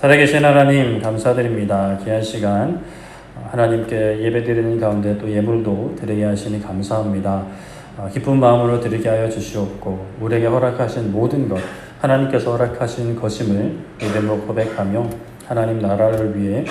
살아계신 하나님 감사드립니다. 귀한 시간 하나님께 예배드리는 가운데 또 예물도 드리게 하시니 감사합니다. 기쁜 마음으로 드리게 하여 주시옵고 우리에게 허락하신 모든 것 하나님께서 허락하신 것임을 믿음으로 고백하며 하나님 나라를 위해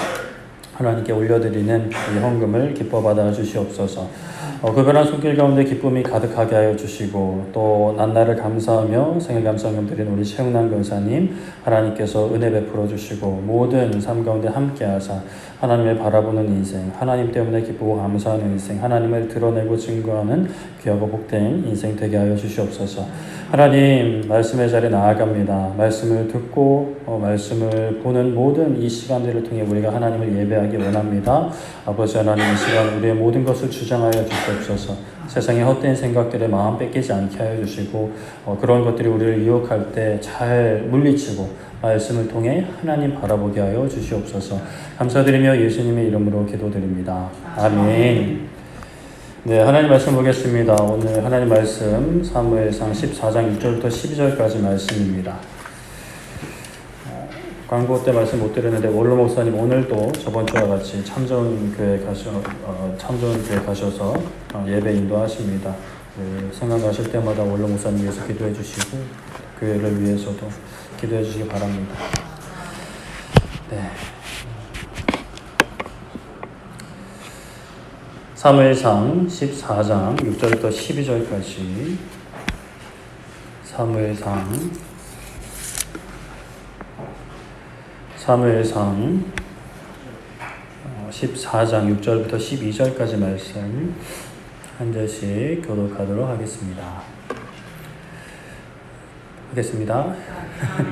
하나님께 올려드리는 이 헌금을 기뻐 받아 주시옵소서. 그별한 손길 가운데 기쁨이 가득하게 하여 주시고 또 난나를 감사하며 생일 감사헌금 드린 우리 최웅남 권사님 하나님께서 은혜 베풀어 주시고 모든 삶 가운데 함께하사 하나님을 바라보는 인생, 하나님 때문에 기쁘고 감사하는 인생, 하나님을 드러내고 증거하는 귀하고 복된 인생 되게 하여 주시옵소서. 하나님 말씀의 자리에 나아갑니다. 말씀을 듣고 말씀을 보는 모든 이 시간들을 통해 우리가 하나님을 예배하기 원합니다. 아버지 하나님 이 시간 우리의 모든 것을 주장하여 주시옵소서. 세상의 헛된 생각들에 마음 뺏기지 않게 하여 주시고 그런 것들이 우리를 유혹할 때 잘 물리치고 말씀을 통해 하나님 바라보게 하여 주시옵소서. 감사드리며 예수님의 이름으로 기도드립니다. 아멘. 네, 하나님 말씀 보겠습니다. 오늘 하나님 말씀 사무엘상 14장 6절부터 12절까지 말씀입니다. 광고 때 말씀 못 드렸는데 원로 목사님 오늘도 저번 주와 같이 참전교회 가셔서 예배 인도하십니다. 생각나실 때마다 원로 목사님 위해서 기도해 주시고 교회를 위해서도 기도해 주시기 바랍니다. 네. 사무엘상 14장 6절부터 12절까지 사무엘상 14장 6절부터 12절까지 말씀 한 절씩 교독하도록 하겠습니다.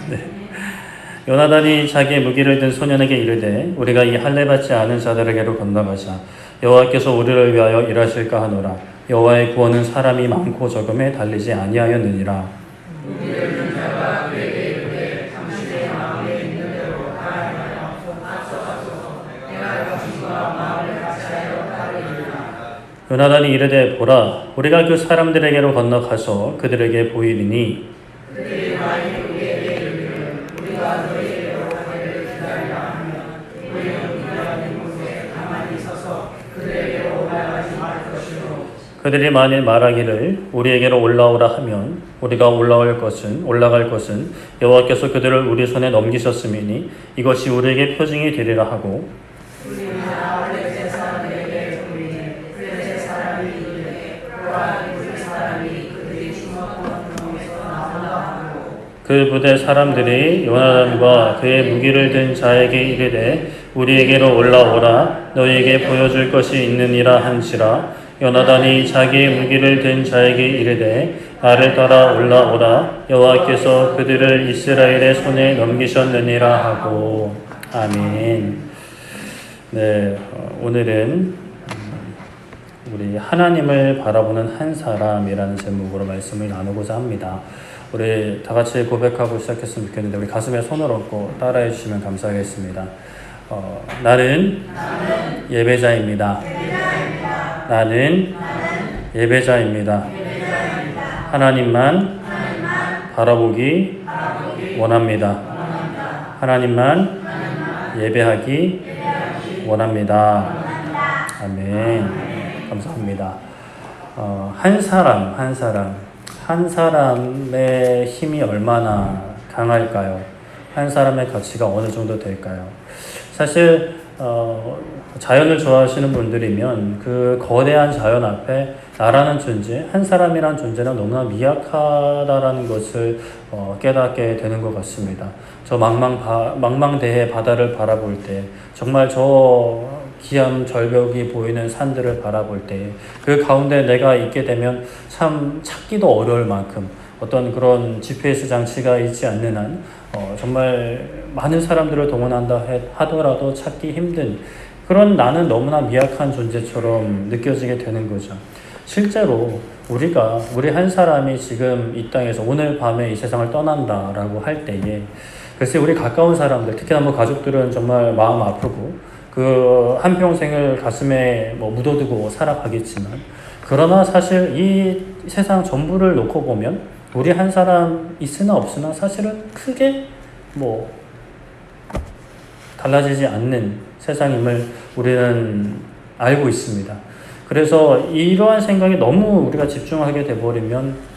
네. 요나단이 자기의 무기를 든 소년에게 이르되 우리가 이 할례 받지 않은 자들에게로 건너가자. 여호와께서 우리를 위하여 일하실까 하노라. 여호와의 구원은 사람이 많고 적음에 달리지 아니하였느니라. 요나단이 이르되 보라 우리가 그 사람들에게로 건너가서 그들에게 보이리니 그들이 만일 말하기를 우리에게로 올라오라 하면 우리가 올라갈 것은 여호와께서 그들을 우리 손에 넘기셨음이니 이것이 우리에게 표징이 되리라 하고 그 부대 사람들이 요나단과 그의 무기를 든 자에게 이르되 우리에게로 올라오라 너희에게 보여줄 것이 있느니라 한지라. 요나단이 자기의 무기를 든 자에게 이르되 나를 따라 올라오라 여호와께서 그들을 이스라엘의 손에 넘기셨느니라 하고. 아멘. 네, 오늘은 우리 하나님을 바라보는 한 사람이라는 제목으로 말씀을 나누고자 합니다. 우리 다 같이 고백하고 시작했으면 좋겠는데 우리 가슴에 손을 얹고 따라해 주시면 감사하겠습니다. 나는 예배자입니다. 나는 예배자입니다. 하나님만 바라보기 원합니다. 하나님만 예배하기 원합니다. 아멘. 감사합니다. 한 사람의 힘이 얼마나 강할까요? 한 사람의 가치가 어느 정도 될까요? 사실 자연을 좋아하시는 분들이면 그 거대한 자연 앞에 나라는 존재, 한 사람이란 존재는 너무나 미약하다라는 것을 깨닫게 되는 것 같습니다. 저 망망대해 바다를 바라볼 때 정말 저 기암 절벽이 보이는 산들을 바라볼 때 그 가운데 내가 있게 되면 참 찾기도 어려울 만큼 어떤 그런 GPS 장치가 있지 않는 한 정말 많은 사람들을 동원한다 하더라도 찾기 힘든 그런 나는 너무나 미약한 존재처럼 느껴지게 되는 거죠. 실제로 우리 한 사람이 지금 이 땅에서 오늘 밤에 이 세상을 떠난다라고 할 때에 글쎄 우리 가까운 사람들 특히나 가족들은 정말 마음 아프고 그 한평생을 가슴에 묻어두고 살아가겠지만 그러나 사실 이 세상 전부를 놓고 보면 우리 한 사람 있으나 없으나 사실은 크게 달라지지 않는 세상임을 우리는 알고 있습니다. 그래서 이러한 생각에 너무 우리가 집중하게 돼버리면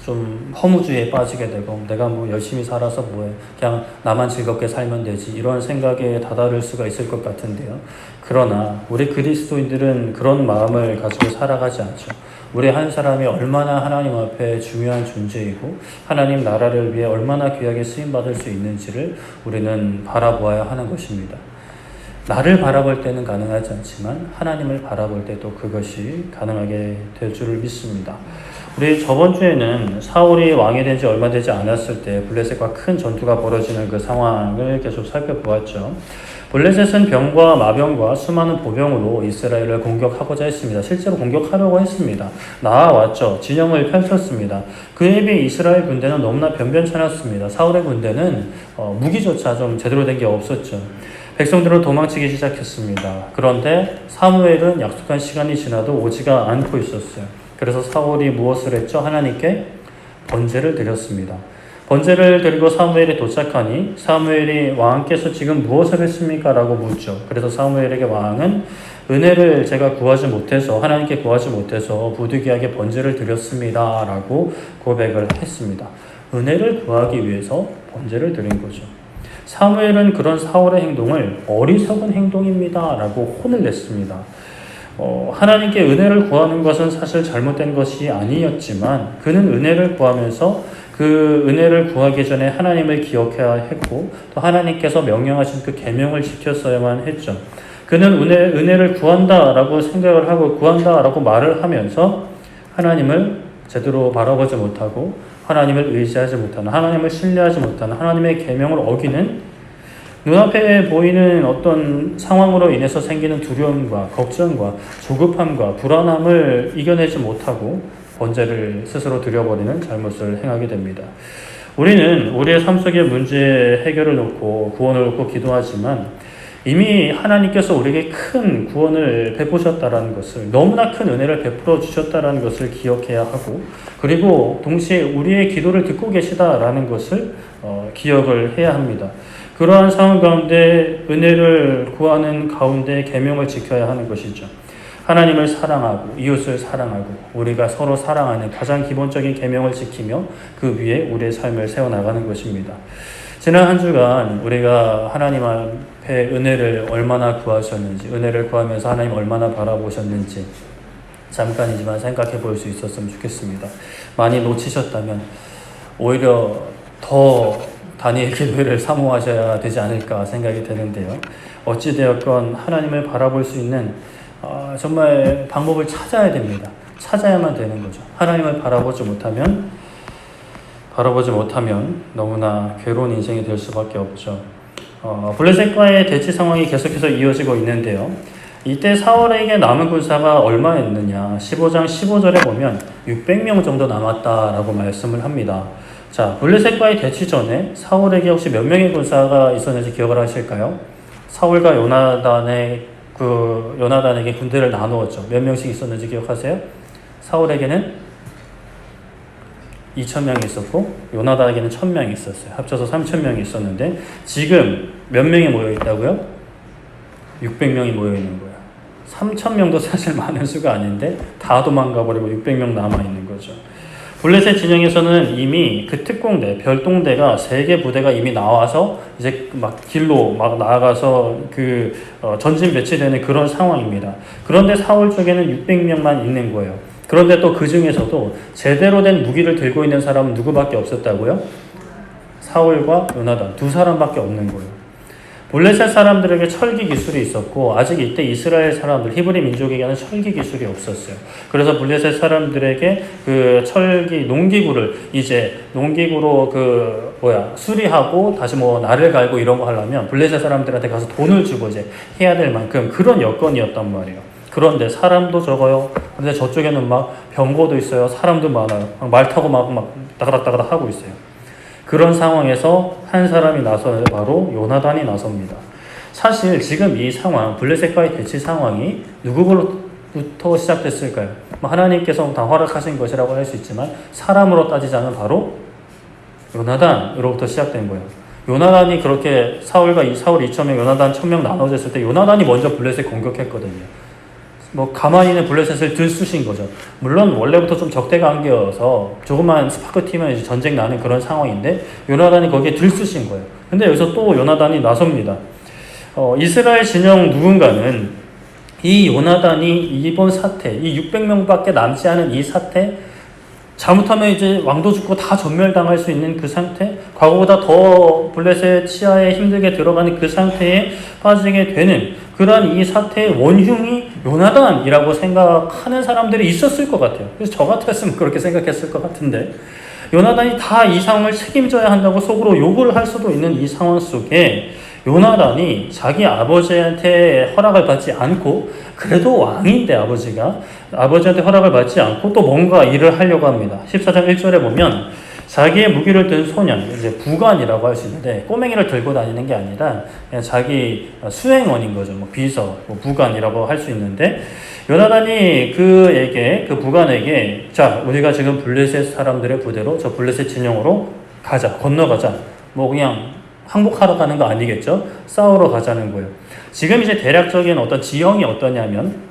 좀 허무주의에 빠지게 되고 내가 뭐 열심히 살아서 뭐해 그냥 나만 즐겁게 살면 되지 이런 생각에 다다를 수가 있을 것 같은데요. 그러나 우리 그리스도인들은 그런 마음을 가지고 살아가지 않죠. 우리 한 사람이 얼마나 하나님 앞에 중요한 존재이고 하나님 나라를 위해 얼마나 귀하게 쓰임받을 수 있는지를 우리는 바라보아야 하는 것입니다. 나를 바라볼 때는 가능하지 않지만 하나님을 바라볼 때 또 그것이 가능하게 될 줄을 믿습니다. 우리 저번 주에는 사울이 왕이 된 지 얼마 되지 않았을 때 블레셋과 큰 전투가 벌어지는 그 상황을 계속 살펴보았죠. 블레셋은 병과 마병과 수많은 보병으로 이스라엘을 공격하고자 했습니다. 실제로 공격하려고 했습니다. 나아왔죠. 진영을 펼쳤습니다. 그에 비해 이스라엘 군대는 너무나 변변찮았습니다. 사울의 군대는 무기조차 좀 제대로 된 게 없었죠. 백성들은 도망치기 시작했습니다. 그런데 사무엘은 약속한 시간이 지나도 오지가 않고 있었어요. 그래서 사울이 무엇을 했죠? 하나님께 번제를 드렸습니다. 번제를 드리고 사무엘이 도착하니 사무엘이 왕께서 지금 무엇을 했습니까? 라고 묻죠. 그래서 사무엘에게 왕은 은혜를 제가 구하지 못해서 하나님께 구하지 못해서 부득이하게 번제를 드렸습니다. 라고 고백을 했습니다. 은혜를 구하기 위해서 번제를 드린 거죠. 사무엘은 그런 사울의 행동을 어리석은 행동입니다. 라고 혼을 냈습니다. 하나님께 은혜를 구하는 것은 사실 잘못된 것이 아니었지만 그는 은혜를 구하면서 그 은혜를 구하기 전에 하나님을 기억해야 했고 또 하나님께서 명령하신 그 계명을 지켰어야만 했죠. 그는 은혜를 구한다라고 생각을 하고 구한다라고 말을 하면서 하나님을 제대로 바라보지 못하고 하나님을 의지하지 못하는 하나님을 신뢰하지 못하는 하나님의 계명을 어기는 눈앞에 보이는 어떤 상황으로 인해서 생기는 두려움과 걱정과 조급함과 불안함을 이겨내지 못하고 번제를 스스로 드려버리는 잘못을 행하게 됩니다. 우리는 우리의 삶 속의 문제 해결을 놓고 구원을 놓고 기도하지만 이미 하나님께서 우리에게 큰 구원을 베푸셨다라는 것을 너무나 큰 은혜를 베풀어 주셨다라는 것을 기억해야 하고 그리고 동시에 우리의 기도를 듣고 계시다라는 것을 기억을 해야 합니다. 그러한 상황 가운데 은혜를 구하는 가운데 계명을 지켜야 하는 것이죠. 하나님을 사랑하고 이웃을 사랑하고 우리가 서로 사랑하는 가장 기본적인 계명을 지키며 그 위에 우리의 삶을 세워나가는 것입니다. 지난 한 주간 우리가 하나님 앞에 은혜를 얼마나 구하셨는지 은혜를 구하면서 하나님 얼마나 바라보셨는지 잠깐이지만 생각해 볼 수 있었으면 좋겠습니다. 많이 놓치셨다면 오히려 더 다니엘 기도회를 사모하셔야 되지 않을까 생각이 되는데요. 어찌되었건 하나님을 바라볼 수 있는 정말 방법을 찾아야 됩니다. 찾아야만 되는 거죠. 하나님을 바라보지 못하면 너무나 괴로운 인생이 될 수밖에 없죠. 블레셋과의 대치 상황이 계속해서 이어지고 있는데요. 이때 사울에게 남은 군사가 얼마였느냐 15장 15절에 보면 600명 정도 남았다라고 말씀을 합니다. 자, 블레셋과의 대치 전에 사울에게 혹시 몇 명의 군사가 있었는지 기억을 하실까요? 사울과 요나단에게 군대를 나누었죠. 몇 명씩 있었는지 기억하세요? 사울에게는 2,000명이 있었고 요나단에게는 1,000명이 있었어요. 합쳐서 3,000명이 있었는데 지금 몇 명이 모여 있다고요? 600명이 모여 있는 거예요. 3,000명도 사실 많은 수가 아닌데 다 도망가 버리고 600명 남아 있는 거죠. 블레셋 진영에서는 이미 그 특공대, 별동대가 3개 부대가 이미 나와서 이제 막 길로 막 나아가서 전진 배치되는 그런 상황입니다. 그런데 사울 쪽에는 600명만 있는 거예요. 그런데 또 그 중에서도 제대로 된 무기를 들고 있는 사람은 누구밖에 없었다고요? 사울과 요나단 2사람밖에 없는 거예요. 블레셋 사람들에게 철기 기술이 있었고 아직 이때 이스라엘 사람들 히브리 민족에게는 철기 기술이 없었어요. 그래서 블레셋 사람들에게 그 철기 농기구를 이제 농기구로 수리하고 다시 날을 갈고 이런 거 하려면 블레셋 사람들한테 가서 돈을 주고 이제 해야 될 만큼 그런 여건이었단 말이에요. 그런데 사람도 적어요. 근데 저쪽에는 막 병거도 있어요. 사람도 많아요. 말 타고 막 따가닥따가닥 하고 있어요. 그런 상황에서 한 사람이 나서는 바로 요나단이 나섭니다. 사실 지금 이 상황, 블레셋과의 대치 상황이 누구로부터 시작됐을까요? 하나님께서 다 허락하신 것이라고 할 수 있지만 사람으로 따지자면 바로 요나단으로부터 시작된 거예요. 요나단이 그렇게 사울 2,000명, 요나단 1,000명 나눠졌을 때 요나단이 먼저 블레셋 공격했거든요. 뭐 가만히 있는 블레셋을 들쑤신 거죠. 물론 원래부터 좀 적대 관계여서 조그만 스파크 팀은 이제 전쟁 나는 그런 상황인데 요나단이 거기에 들쑤신 거예요. 근데 여기서 또 요나단이 나섭니다. 이스라엘 진영 누군가는 이 요나단이 이번 사태, 이 600명밖에 남지 않은 이 사태, 잘못하면 이제 왕도 죽고 다 전멸당할 수 있는 그 상태, 과거보다 더 블레셋 치하에 힘들게 들어가는 그 상태에 빠지게 되는 그러한 이 사태의 원흉이 요나단이라고 생각하는 사람들이 있었을 것 같아요. 그래서 저 같았으면 그렇게 생각했을 것 같은데, 요나단이 다 이 상황을 책임져야 한다고 속으로 욕을 할 수도 있는 이 상황 속에 요나단이 자기 아버지한테 허락을 받지 않고, 그래도 왕인데 아버지한테 허락을 받지 않고 또 뭔가 일을 하려고 합니다. 14장 1절에 보면 자기의 무기를 든 소년, 이제 부관이라고 할 수 있는데 꼬맹이를 들고 다니는 게 아니라 그냥 자기 수행원인 거죠. 뭐 비서, 부관이라고 할 수 있는데, 요나단이 그 부관에게, 자, 우리가 지금 블레셋 사람들의 부대로 저 블레셋 진영으로 가자, 건너가자. 뭐 그냥 항복하러 가는 거 아니겠죠? 싸우러 가자는 거예요. 지금 이제 대략적인 어떤 지형이 어떠냐면,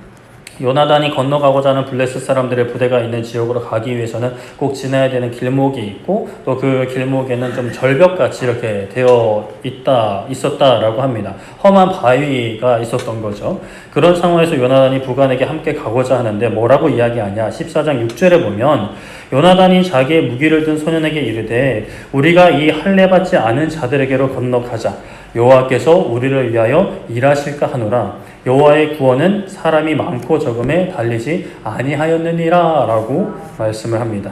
요나단이 건너가고자 하는 블레셋 사람들의 부대가 있는 지역으로 가기 위해서는 꼭 지나야 되는 길목이 있고, 또 그 길목에는 좀 절벽같이 이렇게 되어 있었다라고 합니다. 험한 바위가 있었던 거죠. 그런 상황에서 요나단이 부관에게 함께 가고자 하는데 뭐라고 이야기하냐? 14장 6절에 보면 요나단이 자기의 무기를 든 소년에게 이르되 우리가 이 할례 받지 않은 자들에게로 건너가자. 여호와께서 우리를 위하여 일하실까 하노라. 여호와의 구원은 사람이 많고 적음에 달리지 아니하였느니라 라고 말씀을 합니다.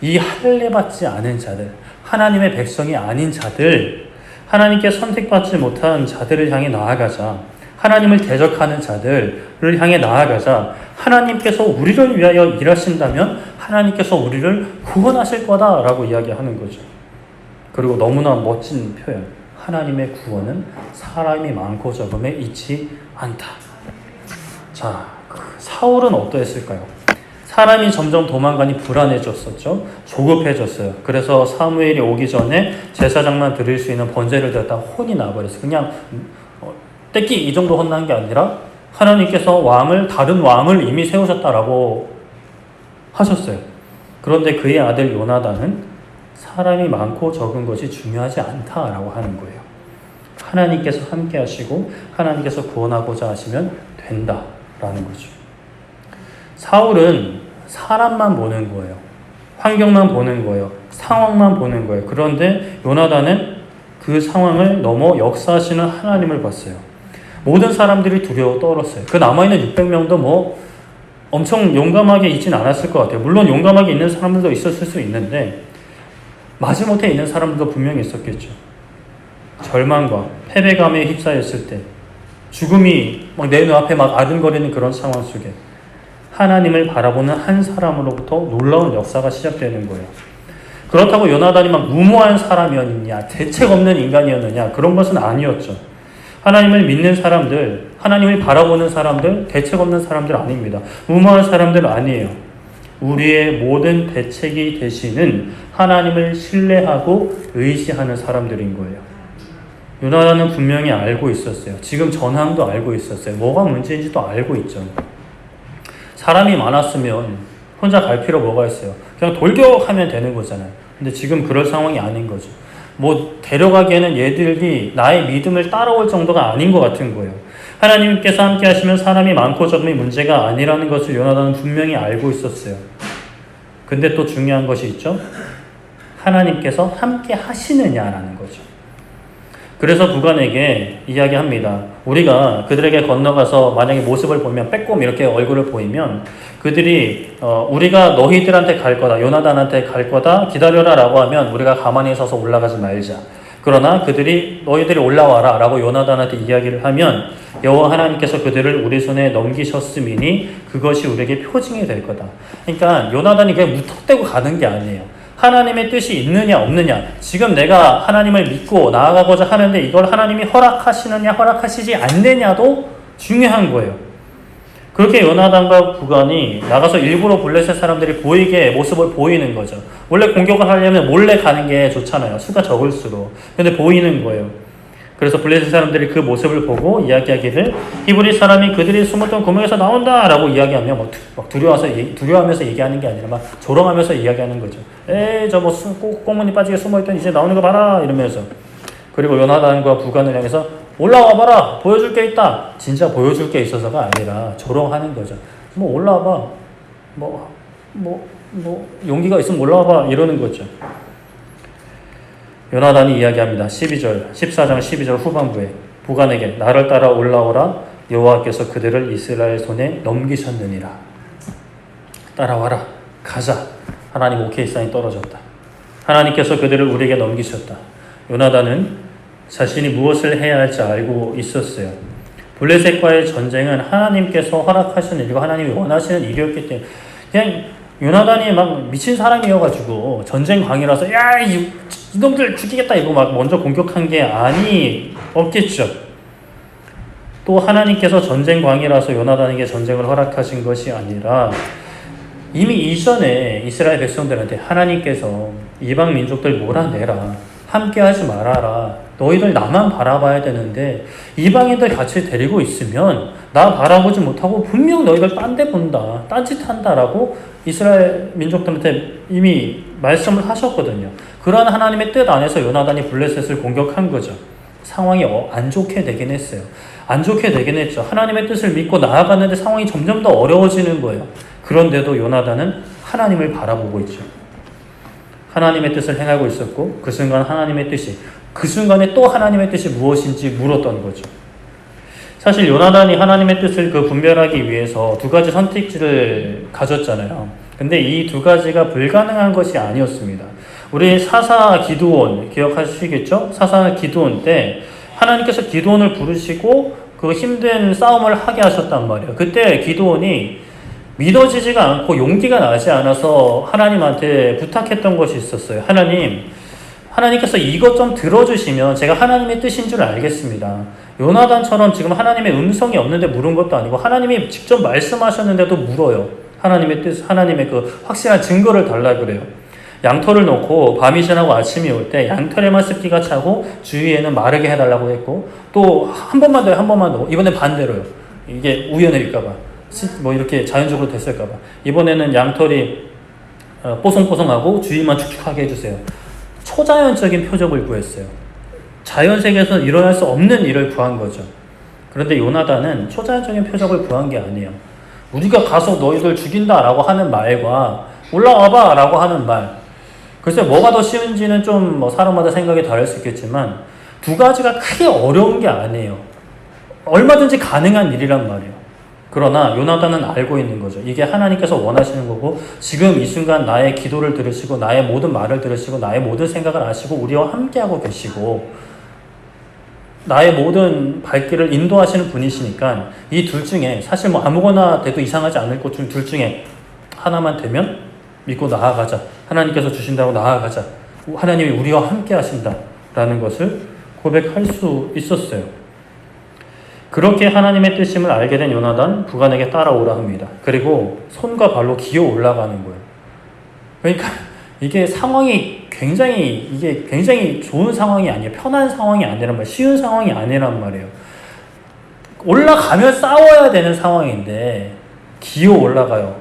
이 할례 받지 않은 자들, 하나님의 백성이 아닌 자들, 하나님께 선택받지 못한 자들을 향해 나아가자. 하나님을 대적하는 자들을 향해 나아가자. 하나님께서 우리를 위하여 일하신다면 하나님께서 우리를 구원하실 거다라고 이야기하는 거죠. 그리고 너무나 멋진 표현. 하나님의 구원은 사람이 많고 적음에 있지 않다. 자, 사울은 어떠했을까요? 사람이 점점 도망가니 불안해졌었죠. 조급해졌어요. 그래서 사무엘이 오기 전에 제사장만 드릴 수 있는 번제를 드렸다 혼이 나버렸어요. 그냥 떼끼 이 정도 혼난 게 아니라 하나님께서 다른 왕을 이미 세우셨다라고 하셨어요. 그런데 그의 아들 요나단은 사람이 많고 적은 것이 중요하지 않다라고 하는 거예요. 하나님께서 함께 하시고 하나님께서 구원하고자 하시면 된다라는 거죠. 사울은 사람만 보는 거예요. 환경만 보는 거예요. 상황만 보는 거예요. 그런데 요나단은 그 상황을 넘어 역사하시는 하나님을 봤어요. 모든 사람들이 두려워 떨었어요. 그 남아있는 600명도 뭐 엄청 용감하게 있진 않았을 것 같아요. 물론 용감하게 있는 사람들도 있었을 수 있는데 마지못해 있는 사람들도 분명히 있었겠죠. 절망과 패배감에 휩싸였을 때, 죽음이 막 내 눈앞에 막 아른거리는 그런 상황 속에 하나님을 바라보는 한 사람으로부터 놀라운 역사가 시작되는 거예요. 그렇다고 요나단이 막 무모한 사람이었느냐, 대책 없는 인간이었느냐, 그런 것은 아니었죠. 하나님을 믿는 사람들, 하나님을 바라보는 사람들, 대책 없는 사람들 아닙니다. 무모한 사람들 아니에요. 우리의 모든 대책이 되시는 하나님을 신뢰하고 의지하는 사람들인 거예요. 요나단은 분명히 알고 있었어요. 지금 전황도 알고 있었어요. 뭐가 문제인지도 알고 있죠. 사람이 많았으면 혼자 갈 필요 뭐가 있어요. 그냥 돌격하면 되는 거잖아요. 근데 지금 그럴 상황이 아닌 거죠. 뭐 데려가기에는 얘들이 나의 믿음을 따라올 정도가 아닌 것 같은 거예요. 하나님께서 함께 하시면 사람이 많고 적음이 문제가 아니라는 것을 요나단은 분명히 알고 있었어요. 근데 또 중요한 것이 있죠. 하나님께서 함께 하시느냐라는 거죠. 그래서 부관에게 이야기합니다. 우리가 그들에게 건너가서 만약에 모습을 보면 빼꼼 이렇게 얼굴을 보이면 그들이 우리가 너희들한테 갈 거다, 요나단한테 갈 거다, 기다려라 라고 하면 우리가 가만히 서서 올라가지 말자. 그러나 너희들이 올라와라 라고 요나단한테 이야기를 하면 여호와 하나님께서 그들을 우리 손에 넘기셨음이니 그것이 우리에게 표징이 될 거다. 그러니까 요나단이 그냥 무턱대고 가는 게 아니에요. 하나님의 뜻이 있느냐 없느냐, 지금 내가 하나님을 믿고 나아가고자 하는데 이걸 하나님이 허락하시느냐 허락하시지 않느냐도 중요한 거예요. 그렇게 요나단과 부간이 나가서 일부러 블레셋 사람들이 보이게 모습을 보이는 거죠. 원래 공격을 하려면 몰래 가는 게 좋잖아요. 수가 적을수록. 근데 보이는 거예요. 그래서 블레셋 사람들이 그 모습을 보고 이야기하기를 히브리 사람이 그들이 숨었던 구멍에서 나온다 라고 이야기하며 막 두려워하면서 얘기하는 게 아니라 막 조롱하면서 이야기하는 거죠. 에이 저 뭐 꽁무니 빠지게 숨어있던 이제 나오는 거 봐라 이러면서. 그리고 요나단과 부간을 향해서 올라와 봐라 보여줄 게 있다. 진짜 보여줄 게 있어서가 아니라 조롱하는 거죠. 뭐 올라와봐 용기가 있으면 올라와봐 이러는 거죠. 요나단이 이야기합니다. 14장 12절 후반부에 부간에게 나를 따라 올라오라 여호와께서 그들을 이스라엘 손에 넘기셨느니라. 따라와라 가자. 하나님 오케이 사인 떨어졌다. 하나님께서 그들을 우리에게 넘기셨다. 요나단은 자신이 무엇을 해야 할지 알고 있었어요. 블레셋과의 전쟁은 하나님께서 허락하시는 일이고 하나님이 원하시는 일이었기 때문에 그냥 요나단이 막 미친 사람이어가지고 전쟁광이라서 야 이놈들 죽이겠다 이거 막 먼저 공격한 게 없겠죠. 또 하나님께서 전쟁광이라서 요나단에게 전쟁을 허락하신 것이 아니라 이미 이전에 이스라엘 백성들한테 하나님께서 이방 민족들 몰아내라 함께 하지 말아라 너희들 나만 바라봐야 되는데 이방인들 같이 데리고 있으면 나 바라보지 못하고 분명 너희들 딴 데 본다 딴짓한다라고 이스라엘 민족들한테 이미 말씀을 하셨거든요. 그러한 하나님의 뜻 안에서 요나단이 블레셋을 공격한 거죠. 상황이 안 좋게 되긴 했어요. 안 좋게 되긴 했죠. 하나님의 뜻을 믿고 나아갔는데 상황이 점점 더 어려워지는 거예요. 그런데도 요나단은 하나님을 바라보고 있죠. 하나님의 뜻을 행하고 있었고 그 순간 하나님의 뜻이 그 순간에 또 하나님의 뜻이 무엇인지 물었던 거죠. 사실 요나단이 하나님의 뜻을 분별하기 위해서 두 가지 선택지를 가졌잖아요. 근데 이 두 가지가 불가능한 것이 아니었습니다. 우리 사사 기드온 기억하시겠죠? 사사 기드온 때 하나님께서 기드온을 부르시고 그 힘든 싸움을 하게 하셨단 말이에요. 그때 기드온이 믿어지지가 않고 용기가 나지 않아서 하나님한테 부탁했던 것이 있었어요. 하나님께서 이것 좀 들어주시면 제가 하나님의 뜻인 줄 알겠습니다. 요나단처럼 지금 하나님의 음성이 없는데 물은 것도 아니고 하나님이 직접 말씀하셨는데도 물어요. 하나님의 뜻, 하나님의 그 확실한 증거를 달라 그래요. 양털을 놓고 밤이 지나고 아침이 올 때 양털에만 습기가 차고 주위에는 마르게 해달라고 했고 또 한 번만 더 이번엔 반대로요. 이게 우연일까봐 뭐 이렇게 자연적으로 됐을까봐 이번에는 양털이 뽀송뽀송하고 주위만 축축하게 해주세요. 초자연적인 표적을 구했어요. 자연 세계에서는 일어날 수 없는 일을 구한 거죠. 그런데 요나단은 초자연적인 표적을 구한 게 아니에요. 우리가 가서 너희들 죽인다라고 하는 말과 올라와봐 라고 하는 말, 글쎄 뭐가 더 쉬운지는 좀 사람마다 생각이 다를 수 있겠지만 두 가지가 크게 어려운 게 아니에요. 얼마든지 가능한 일이란 말이에요. 그러나 요나단은 알고 있는 거죠. 이게 하나님께서 원하시는 거고 지금 이 순간 나의 기도를 들으시고 나의 모든 말을 들으시고 나의 모든 생각을 아시고 우리와 함께하고 계시고 나의 모든 발길을 인도하시는 분이시니까 이 둘 중에 사실 아무거나 돼도 이상하지 않을 것 중 둘 중에 하나만 되면 믿고 나아가자. 하나님께서 주신다고 나아가자. 하나님이 우리와 함께 하신다라는 것을 고백할 수 있었어요. 그렇게 하나님의 뜻임을 알게 된 요나단 부간에게 따라오라 합니다. 그리고 손과 발로 기어 올라가는 거예요. 그러니까 이게 굉장히 좋은 상황이 아니에요. 편한 상황이 아니란 말이에요. 쉬운 상황이 아니란 말이에요. 올라가면 싸워야 되는 상황인데 기어 올라가요.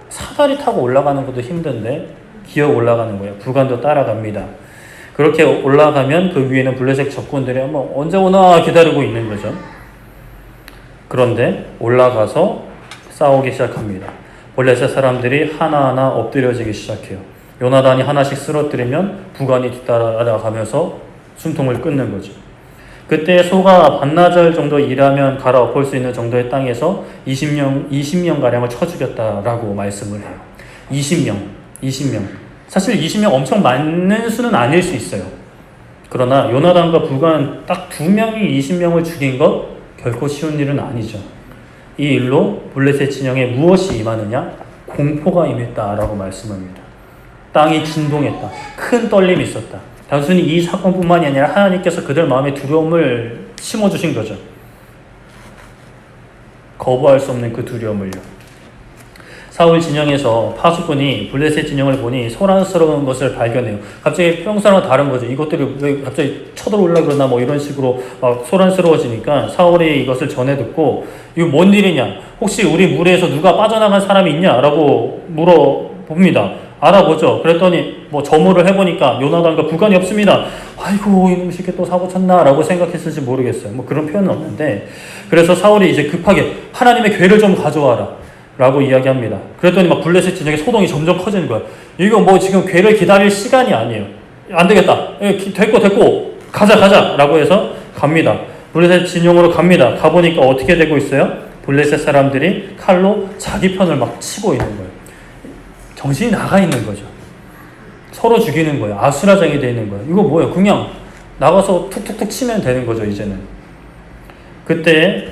사다리 타고 올라가는 것도 힘든데 기어 올라가는 거예요. 부간도 따라갑니다. 그렇게 올라가면 그 위에는 블레셋 적군들이 언제 오나 기다리고 있는 거죠. 그런데 올라가서 싸우기 시작합니다. 블레셋 사람들이 하나하나 엎드려지기 시작해요. 요나단이 하나씩 쓰러뜨리면 부간이 뒤따라가면서 숨통을 끊는 거죠. 그때 소가 반나절 정도 일하면 갈아엎을 수 있는 정도의 땅에서 20명가량을 쳐 죽였다라고 말씀을 해요. 20명. 사실 20명 엄청 많은 수는 아닐 수 있어요. 그러나 요나단과 부간 딱 2명이 20명을 죽인 것 결코 쉬운 일은 아니죠. 이 일로 블레셋 진영에 무엇이 임하느냐? 공포가 임했다라고 말씀합니다. 땅이 진동했다. 큰 떨림이 있었다. 단순히 이 사건뿐만이 아니라 하나님께서 그들 마음에 두려움을 심어주신 거죠. 거부할 수 없는 그 두려움을요. 사울 진영에서 파수꾼이 블레셋 진영을 보니 소란스러운 것을 발견해요. 갑자기 평소랑 다른 거죠. 이것들이 왜 갑자기 쳐들어오려고 그러나 뭐 이런 식으로 막 소란스러워지니까 사울이 이것을 전해 듣고 이거 뭔 일이냐? 혹시 우리 무리에서 누가 빠져나간 사람이 있냐? 라고 물어봅니다. 알아보죠. 그랬더니 뭐 점호를 해보니까 요나단과 부관이 없습니다. 아이고 이놈 새끼 또 사고 쳤나? 라고 생각했을지 모르겠어요. 뭐 그런 표현은 없는데, 그래서 사울이 이제 급하게 하나님의 궤를 좀 가져와라 라고 이야기합니다. 그랬더니 막 블레셋 진영의 소동이 점점 커지는 거야. 이거 뭐 지금 궤를 기다릴 시간이 아니에요. 안 되겠다. 됐고 가자 라고 해서 갑니다. 블레셋 진영으로 갑니다. 가보니까 어떻게 되고 있어요? 블레셋 사람들이 칼로 자기 편을 막 치고 있는 거예요. 정신이 나가 있는 거죠. 서로 죽이는 거예요. 아수라장이 되어 있는 거예요. 이거 뭐예요? 그냥 나가서 툭툭툭 치면 되는 거죠, 이제는. 그때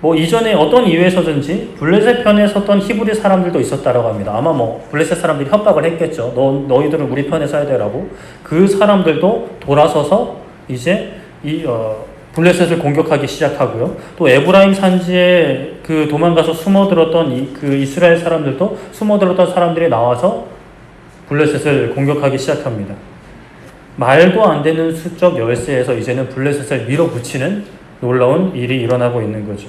뭐 이전에 어떤 이유에서든지 블레셋 편에 섰던 히브리 사람들도 있었다라고 합니다. 아마 뭐 블레셋 사람들이 협박을 했겠죠. 너희들은 우리 편에 서야 되라고. 그 사람들도 돌아서서 이제 블레셋을 공격하기 시작하고요. 또 에브라임 산지에 그 도망가서 숨어들었던 그 이스라엘 사람들도 숨어들었던 사람들이 나와서 블레셋을 공격하기 시작합니다. 말도 안 되는 수적 열세에서 이제는 블레셋을 밀어붙이는 놀라운 일이 일어나고 있는 거죠.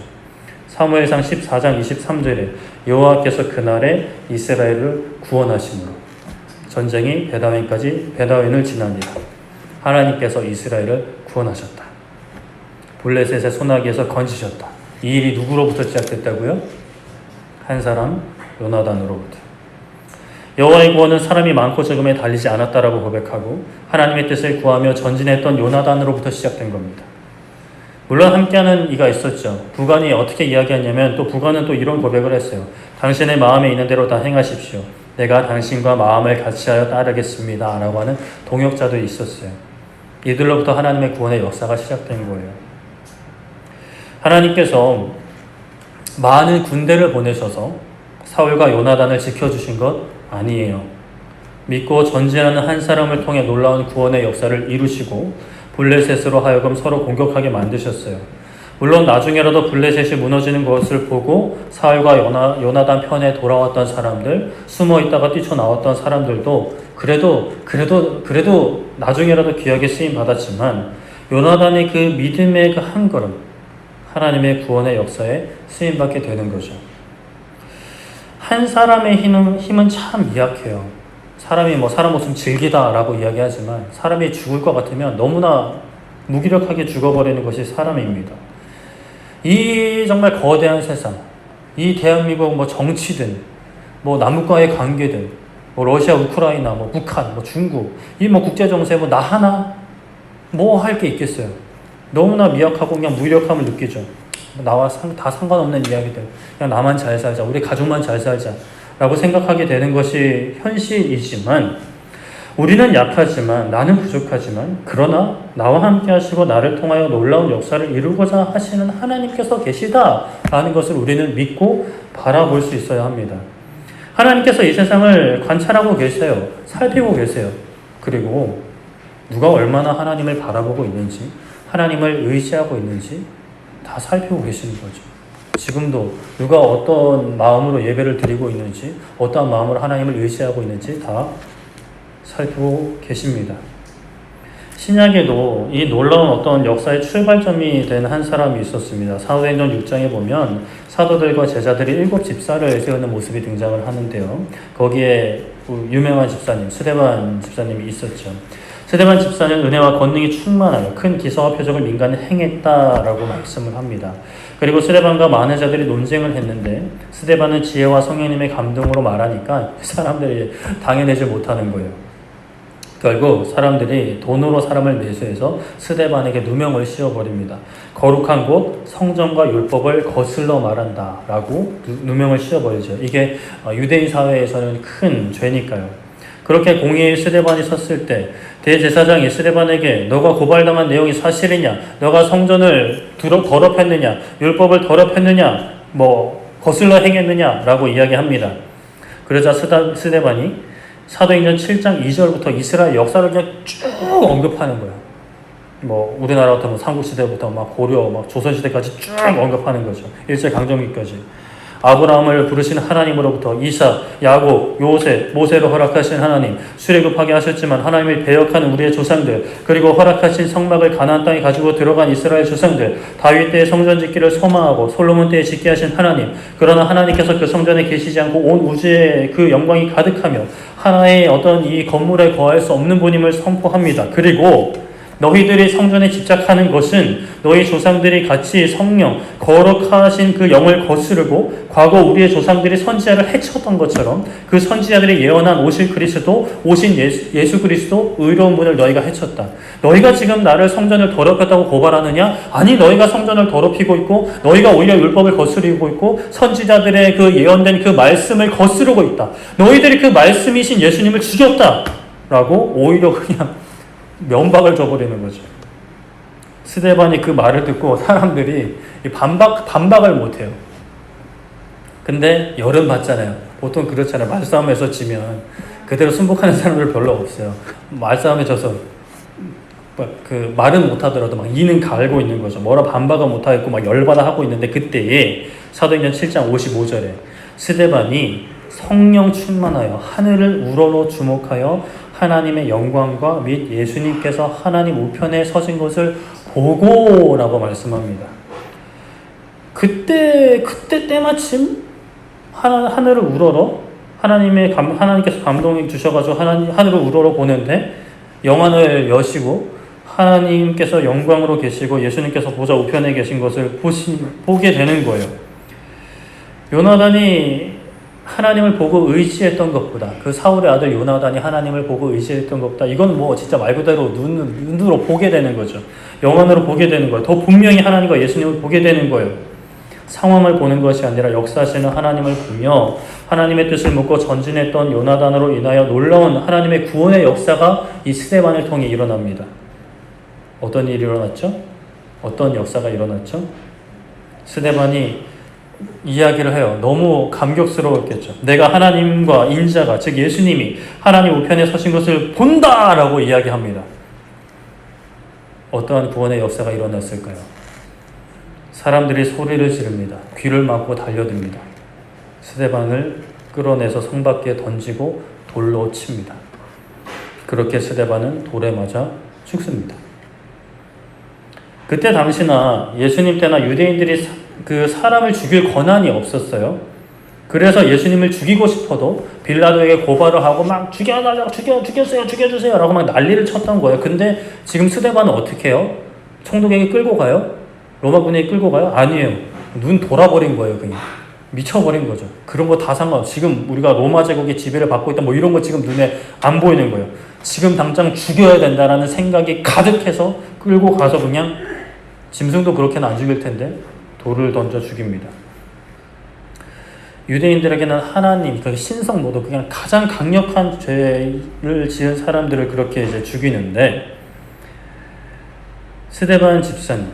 사무엘상 14장 23절에 여호와께서 그날에 이스라엘을 구원하심으로 전쟁이 베다웬을 지나니라. 하나님께서 이스라엘을 구원하셨다. 블레셋의 손아귀에서 건지셨다. 이 일이 누구로부터 시작됐다고요? 한 사람 요나단으로부터. 여호와의 구원은 사람이 많고 적음에 달리지 않았다라고 고백하고 하나님의 뜻을 구하며 전진했던 요나단으로부터 시작된 겁니다. 물론 함께하는 이가 있었죠. 부관이 어떻게 이야기했냐면 또 부관은 또 이런 고백을 했어요. 당신의 마음에 있는 대로 다 행하십시오. 내가 당신과 마음을 같이하여 따르겠습니다. 라고 하는 동역자도 있었어요. 이들로부터 하나님의 구원의 역사가 시작된 거예요. 하나님께서 많은 군대를 보내셔서 사울과 요나단을 지켜주신 것 아니에요. 믿고 전진하는 한 사람을 통해 놀라운 구원의 역사를 이루시고 블레셋으로 하여금 서로 공격하게 만드셨어요. 물론 나중에라도 블레셋이 무너지는 것을 보고 사울과 요나단 편에 돌아왔던 사람들, 숨어 있다가 뛰쳐나왔던 사람들도 그래도 나중에라도 귀하게 쓰임 받았지만 요나단의 그 믿음의 그 한 걸음, 하나님의 구원의 역사에 쓰임 받게 되는 거죠. 한 사람의 힘은 참 미약해요. 사람이 사람 목숨 즐기다라고 이야기하지만 사람이 죽을 것 같으면 너무나 무기력하게 죽어버리는 것이 사람입니다. 이 정말 거대한 세상, 이 대한민국 정치든 남북과의 관계든 러시아, 우크라이나, 북한, 중국, 이 국제 정세 나 하나 할 게 있겠어요. 너무나 미약하고 그냥 무력함을 느끼죠. 나와 다 상관없는 이야기들, 그냥 나만 잘 살자, 우리 가족만 잘 살자 라고 생각하게 되는 것이 현실이지만 우리는 약하지만 나는 부족하지만 그러나 나와 함께 하시고 나를 통하여 놀라운 역사를 이루고자 하시는 하나님께서 계시다라는 것을 우리는 믿고 바라볼 수 있어야 합니다. 하나님께서 이 세상을 관찰하고 계세요. 살피고 계세요. 그리고 누가 얼마나 하나님을 바라보고 있는지, 하나님을 의지하고 있는지 다 살피고 계시는 거죠. 지금도 누가 어떤 마음으로 예배를 드리고 있는지, 어떤 마음으로 하나님을 의지하고 있는지 다 살피고 계십니다. 신약에도 이 놀라운 어떤 역사의 출발점이 된 한 사람이 있었습니다. 사도행전 6장에 보면 사도들과 제자들이 7 집사를 세우는 모습이 등장을 하는데요. 거기에 유명한 집사님, 스데반 집사님이 있었죠. 스데반 집사는 은혜와 권능이 충만하여 큰 기사와 표적을 민간에 행했다라고 말씀을 합니다. 그리고 스데반과 많은 자들이 논쟁을 했는데 스데반은 지혜와 성령님의 감동으로 말하니까 사람들이 당해내지 못하는 거예요. 결국 사람들이 돈으로 사람을 매수해서 스데반에게 누명을 씌워버립니다. 거룩한 곳, 성전과 율법을 거슬러 말한다라고 누명을 씌워버리죠. 이게 유대인 사회에서는 큰 죄니까요. 그렇게 공의의 스데반이 섰을 때 대제사장이 스데반에게 너가 고발당한 내용이 사실이냐, 너가 성전을 더럽혔느냐, 율법을 더럽혔느냐, 거슬러 행했느냐 라고 이야기합니다. 그러자 스데반이 사도행전 7장 2절부터 이스라엘 역사를 그냥 쭉 언급하는 거예요. 뭐 우리나라 같으면 삼국시대부터 막 고려, 막 조선시대까지 쭉 언급하는 거죠. 일제강점기까지. 아브라함을 부르신 하나님으로부터 이삭, 야곱, 요셉, 모세로 허락하신 하나님, 출애굽하게 하셨지만 하나님을 배역하는 우리의 조상들, 그리고 허락하신 성막을 가나안 땅에 가지고 들어간 이스라엘 조상들, 다윗 때의 성전 짓기를 소망하고 솔로몬 때에 짓게 하신 하나님, 그러나 하나님께서 그 성전에 계시지 않고 온 우주에 그 영광이 가득하며 하나의 어떤 이 건물에 거할 수 없는 분임을 선포합니다. 그리고 너희들이 성전에 집착하는 것은 너희 조상들이 같이 성령, 거룩하신 그 영을 거스르고 과거 우리의 조상들이 선지자를 해쳤던 것처럼 그 선지자들이 예언한 오실 그리스도, 오신 예수 그리스도 의로운 분을 너희가 해쳤다. 너희가 지금 나를 성전을 더럽혔다고 고발하느냐? 아니, 너희가 성전을 더럽히고 있고 너희가 오히려 율법을 거스르고 있고 선지자들의 그 예언된 그 말씀을 거스르고 있다. 너희들이 그 말씀이신 예수님을 죽였다. 라고 오히려 그냥 면박을 줘버리는 거죠. 스데반이 그 말을 듣고 사람들이 반박을 못해요. 근데 열은 받잖아요. 보통 그렇잖아요. 말싸움에서 지면 그대로 순복하는 사람들 별로 없어요. 말싸움에 져서 그 말은 못하더라도 막 이는 갈고 있는 거죠. 뭐라 반박은 못하겠고 막 열받아 하고 있는데 그때에 사도행전 7장 55절에 스데반이 성령 충만하여 하늘을 우러러 주목하여 하나님의 영광과 및 예수님께서 하나님 우편에 서신 것을 보고라고 말씀합니다. 그때 때마침 하늘을 우러러 하나님께서 감동이 주셔가지고 하늘을 우러러 보는데 영안을 여시고 하나님께서 영광으로 계시고 예수님께서 보좌 우편에 계신 것을 보게 되는 거예요. 요나단이 하나님을 보고 의지했던 것보다 그 사울의 아들 요나단이 하나님을 보고 의지했던 것보다 이건 뭐 진짜 말 그대로 눈으로 보게 되는 거죠. 영안으로 보게 되는 거예요. 더 분명히 하나님과 예수님을 보게 되는 거예요. 상황을 보는 것이 아니라 역사하시는 하나님을 보며 하나님의 뜻을 묻고 전진했던 요나단으로 인하여 놀라운 하나님의 구원의 역사가 이 스데반을 통해 일어납니다. 어떤 일이 일어났죠? 어떤 역사가 일어났죠? 스데반이 이야기를 해요. 너무 감격스러웠겠죠. 내가 하나님과 인자가 즉 예수님이 하나님 우편에 서신 것을 본다라고 이야기합니다. 어떠한 구원의 역사가 일어났을까요? 사람들이 소리를 지릅니다. 귀를 막고 달려듭니다. 스데반을 끌어내서 성 밖에 던지고 돌로 칩니다. 그렇게 스데반은 돌에 맞아 죽습니다. 그때 당시나 예수님 때나 유대인들이 그 사람을 죽일 권한이 없었어요. 그래서 예수님을 죽이고 싶어도 빌라도에게 고발을 하고 막 죽여주세요 라고 막 난리를 쳤던 거예요. 근데 지금 스데반은 어떻게 해요? 총독에게 끌고 가요? 로마군에게 끌고 가요? 아니에요. 눈 돌아버린 거예요. 그냥 미쳐버린 거죠. 그런 거 다 상관없어. 지금 우리가 로마 제국의 지배를 받고 있다 뭐 이런 거 지금 눈에 안 보이는 거예요. 지금 당장 죽여야 된다라는 생각이 가득해서 끌고 가서 그냥 짐승도 그렇게는 안 죽일 텐데 돌을 던져 죽입니다. 유대인들에게는 하나님, 그 신성 모두 그냥 가장 강력한 죄를 지은 사람들을 그렇게 이제 죽이는데 스데반 집사님,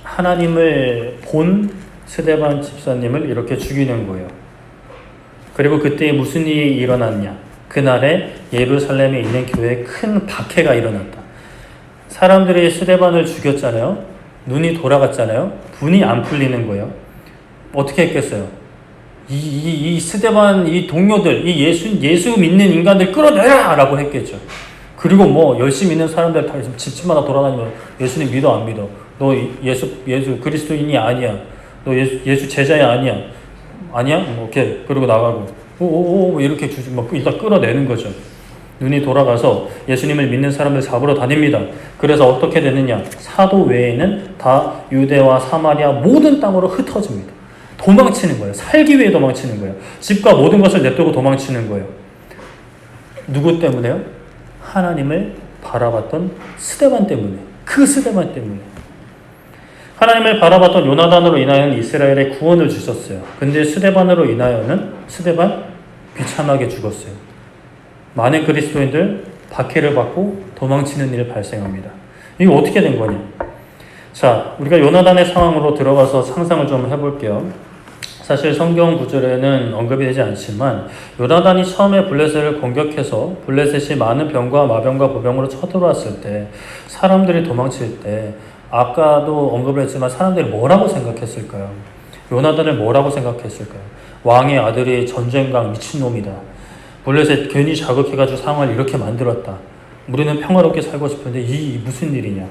하나님을 본 스데반 집사님을 이렇게 죽이는 거예요. 그리고 그때 무슨 일이 일어났냐? 그날에 예루살렘에 있는 교회에 큰 박해가 일어났다. 사람들이 스데반을 죽였잖아요. 눈이 돌아갔잖아요. 분이 안 풀리는 거예요. 어떻게 했겠어요? 이 스데반 이 동료들, 이 예수 믿는 인간들 끌어내라! 라고 했겠죠. 그리고 뭐 열심히 믿는 사람들 다 집집마다 돌아다니면 예수님 믿어 안 믿어? 너 예수 그리스도인이 아니야. 너 예수 제자야 아니야. 아니야? 뭐 이렇게 그러고 나가고 뭐 이렇게 막 일단 끌어내는 거죠. 눈이 돌아가서 예수님을 믿는 사람들 잡으러 다닙니다. 그래서 어떻게 되느냐? 사도 외에는 다 유대와 사마리아 모든 땅으로 흩어집니다. 도망치는 거예요. 살기 위해 도망치는 거예요. 집과 모든 것을 내두고 도망치는 거예요. 누구 때문에요? 하나님을 바라봤던 스데반 때문에. 그 스데반 때문에. 하나님을 바라봤던 요나단으로 인하여는 이스라엘에 구원을 주셨어요. 근데 스데반으로 인하여는 스데반 비참하게 죽었어요. 많은 그리스도인들 박해를 받고 도망치는 일이 발생합니다. 이거 어떻게 된 거냐? 자, 우리가 요나단의 상황으로 들어가서 상상을 좀 해볼게요. 사실 성경 구절에는 언급이 되지 않지만 요나단이 처음에 블레셋을 공격해서 블레셋이 많은 병과 마병과 보병으로 쳐들어왔을 때 사람들이 도망칠 때 아까도 언급을 했지만 사람들이 뭐라고 생각했을까요? 요나단을 뭐라고 생각했을까요? 왕의 아들이 전쟁강 미친놈이다. 블레셋 괜히 자극해가지고 상황을 이렇게 만들었다. 우리는 평화롭게 살고 싶은데 이 무슨 일이냐.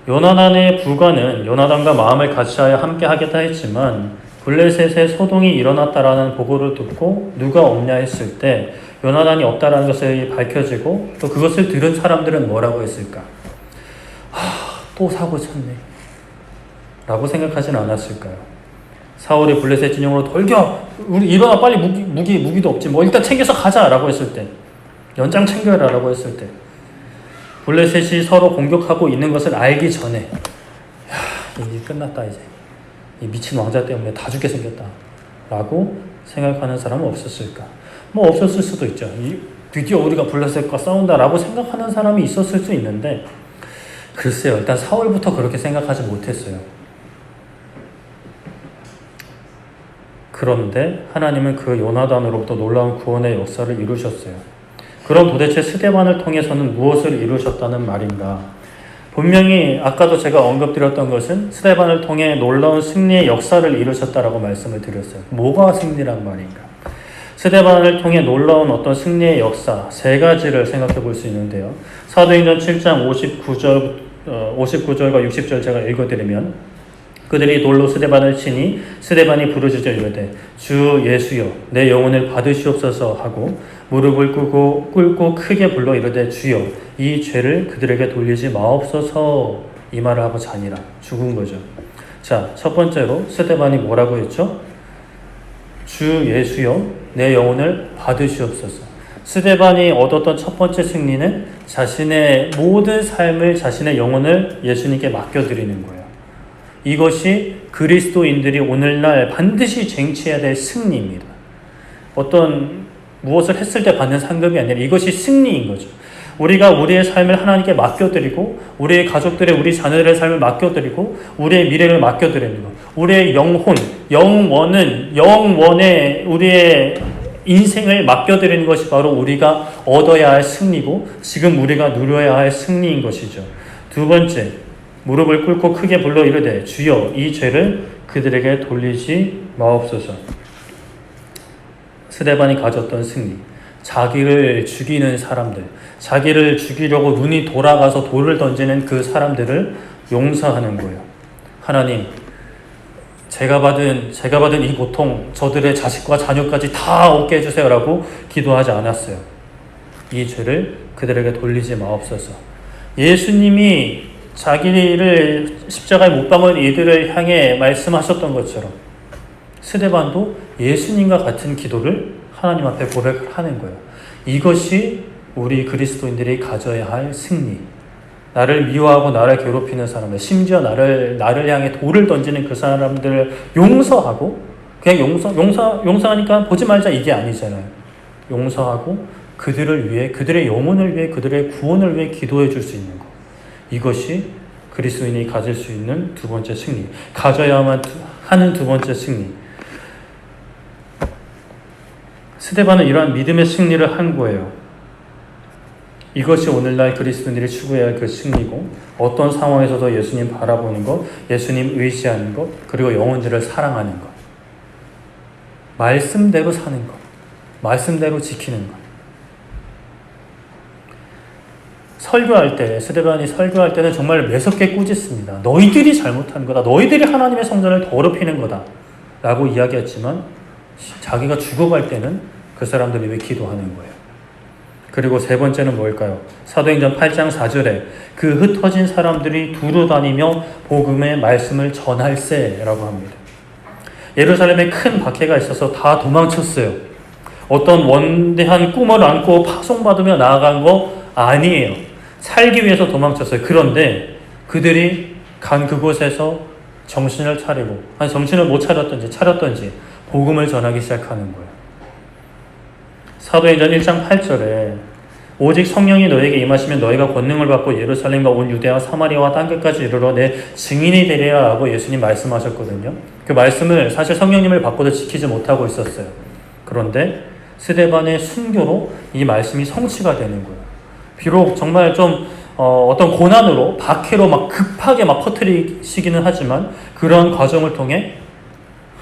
요나단의 부관은 요나단과 마음을 같이하여 함께 하겠다 했지만 블레셋에 소동이 일어났다라는 보고를 듣고 누가 없냐 했을 때 요나단이 없다라는 것이 밝혀지고 또 그것을 들은 사람들은 뭐라고 했을까? 또 사고 쳤네 라고 생각하진 않았을까요? 사울이 블레셋 진영으로 돌겨! 우리 일어나 빨리 무기도 없지 뭐 일단 챙겨서 가자 라고 했을 때 연장 챙겨라 라고 했을 때 블레셋이 서로 공격하고 있는 것을 알기 전에 이게 끝났다 이제 이 미친 왕자 때문에 다 죽게 생겼다 라고 생각하는 사람은 없었을까? 뭐 없었을 수도 있죠. 드디어 우리가 블레셋과 싸운다 라고 생각하는 사람이 있었을 수 있는데 글쎄요, 일단 사울부터 그렇게 생각하지 못했어요. 그런데 하나님은 그 요나단으로부터 놀라운 구원의 역사를 이루셨어요. 그럼 도대체 스데반을 통해서는 무엇을 이루셨다는 말인가? 분명히 아까도 제가 언급드렸던 것은 스데반을 통해 놀라운 승리의 역사를 이루셨다라고 말씀을 드렸어요. 뭐가 승리란 말인가? 스데반을 통해 놀라운 어떤 승리의 역사 세 가지를 생각해 볼 수 있는데요. 사도행전 7장 59절과 60절 제가 읽어드리면 그들이 돌로 스데반을 치니 스데반이 부르짖어 이르되 주 예수여 내 영혼을 받으시옵소서 하고 무릎을 꿇고 크게 불러 이르되 주여 이 죄를 그들에게 돌리지 마옵소서 이 말을 하고 자니라. 죽은 거죠. 자, 첫 번째로 스데반이 뭐라고 했죠? 주 예수여 내 영혼을 받으시옵소서. 스데반이 얻었던 첫 번째 승리는 자신의 모든 삶을 자신의 영혼을 예수님께 맡겨드리는 거예요. 이것이 그리스도인들이 오늘날 반드시 쟁취해야 될 승리입니다. 어떤 무엇을 했을 때 받는 상급이 아니라 이것이 승리인 거죠. 우리가 우리의 삶을 하나님께 맡겨드리고 우리의 가족들의 우리 자녀들의 삶을 맡겨드리고 우리의 미래를 맡겨드리는 것, 우리의 영원의 우리의 인생을 맡겨드리는 것이 바로 우리가 얻어야 할 승리고 지금 우리가 누려야 할 승리인 것이죠. 두 번째, 무릎을 꿇고 크게 불러 이르되 주여 이 죄를 그들에게 돌리지 마옵소서. 스데반이 가졌던 승리, 자기를 죽이는 사람들, 자기를 죽이려고 눈이 돌아가서 돌을 던지는 그 사람들을 용서하는 거예요. 하나님, 제가 받은 이 고통 저들의 자식과 자녀까지 다 얻게 해주세요 라고 기도하지 않았어요. 이 죄를 그들에게 돌리지 마옵소서. 예수님이 자기를 십자가에 못 박은 이들을 향해 말씀하셨던 것처럼 스데반도 예수님과 같은 기도를 하나님 앞에 고백을 하는 거예요. 이것이 우리 그리스도인들이 가져야 할 승리. 나를 미워하고 나를 괴롭히는 사람들, 심지어 나를 향해 돌을 던지는 그 사람들을 용서하고, 그냥 용서하니까 보지 말자 이게 아니잖아요. 용서하고 그들을 위해, 그들의 영혼을 위해, 그들의 구원을 위해 기도해 줄 수 있는 것. 이것이 그리스도인이 가질 수 있는 두 번째 승리. 가져야만 하는 두 번째 승리. 스데반은 이러한 믿음의 승리를 한 거예요. 이것이 오늘날 그리스도인들이 추구해야 할 그 승리고 어떤 상황에서도 예수님 바라보는 것, 예수님 의지하는 것, 그리고 영혼들을 사랑하는 것. 말씀대로 사는 것. 말씀대로 지키는 것. 설교할 때, 스데반이 설교할 때는 정말 매섭게 꾸짖습니다. 너희들이 잘못한 거다. 너희들이 하나님의 성전을 더럽히는 거다. 라고 이야기했지만 자기가 죽어갈 때는 그 사람들을 위해 기도하는 거예요. 그리고 세 번째는 뭘까요? 사도행전 8장 4절에 그 흩어진 사람들이 두루 다니며 복음의 말씀을 전할세라고 합니다. 예루살렘에 큰 박해가 있어서 다 도망쳤어요. 어떤 원대한 꿈을 안고 파송받으며 나아간 거 아니에요. 살기 위해서 도망쳤어요. 그런데 그들이 간 그곳에서 정신을 차리고, 정신을 못 차렸던지 복음을 전하기 시작하는 거예요. 사도행전 1장 8절에 오직 성령이 너에게 임하시면 너희가 권능을 받고 예루살렘과 온 유대와 사마리아와 땅끝까지 이르러 내 증인이 되리라 하고 예수님 말씀하셨거든요. 그 말씀을 사실 성령님을 받고도 지키지 못하고 있었어요. 그런데 스데반의 순교로 이 말씀이 성취가 되는 거예요. 비록 정말 좀 어떤 고난으로 박해로 막 급하게 막 퍼뜨리시기는 하지만 그런 과정을 통해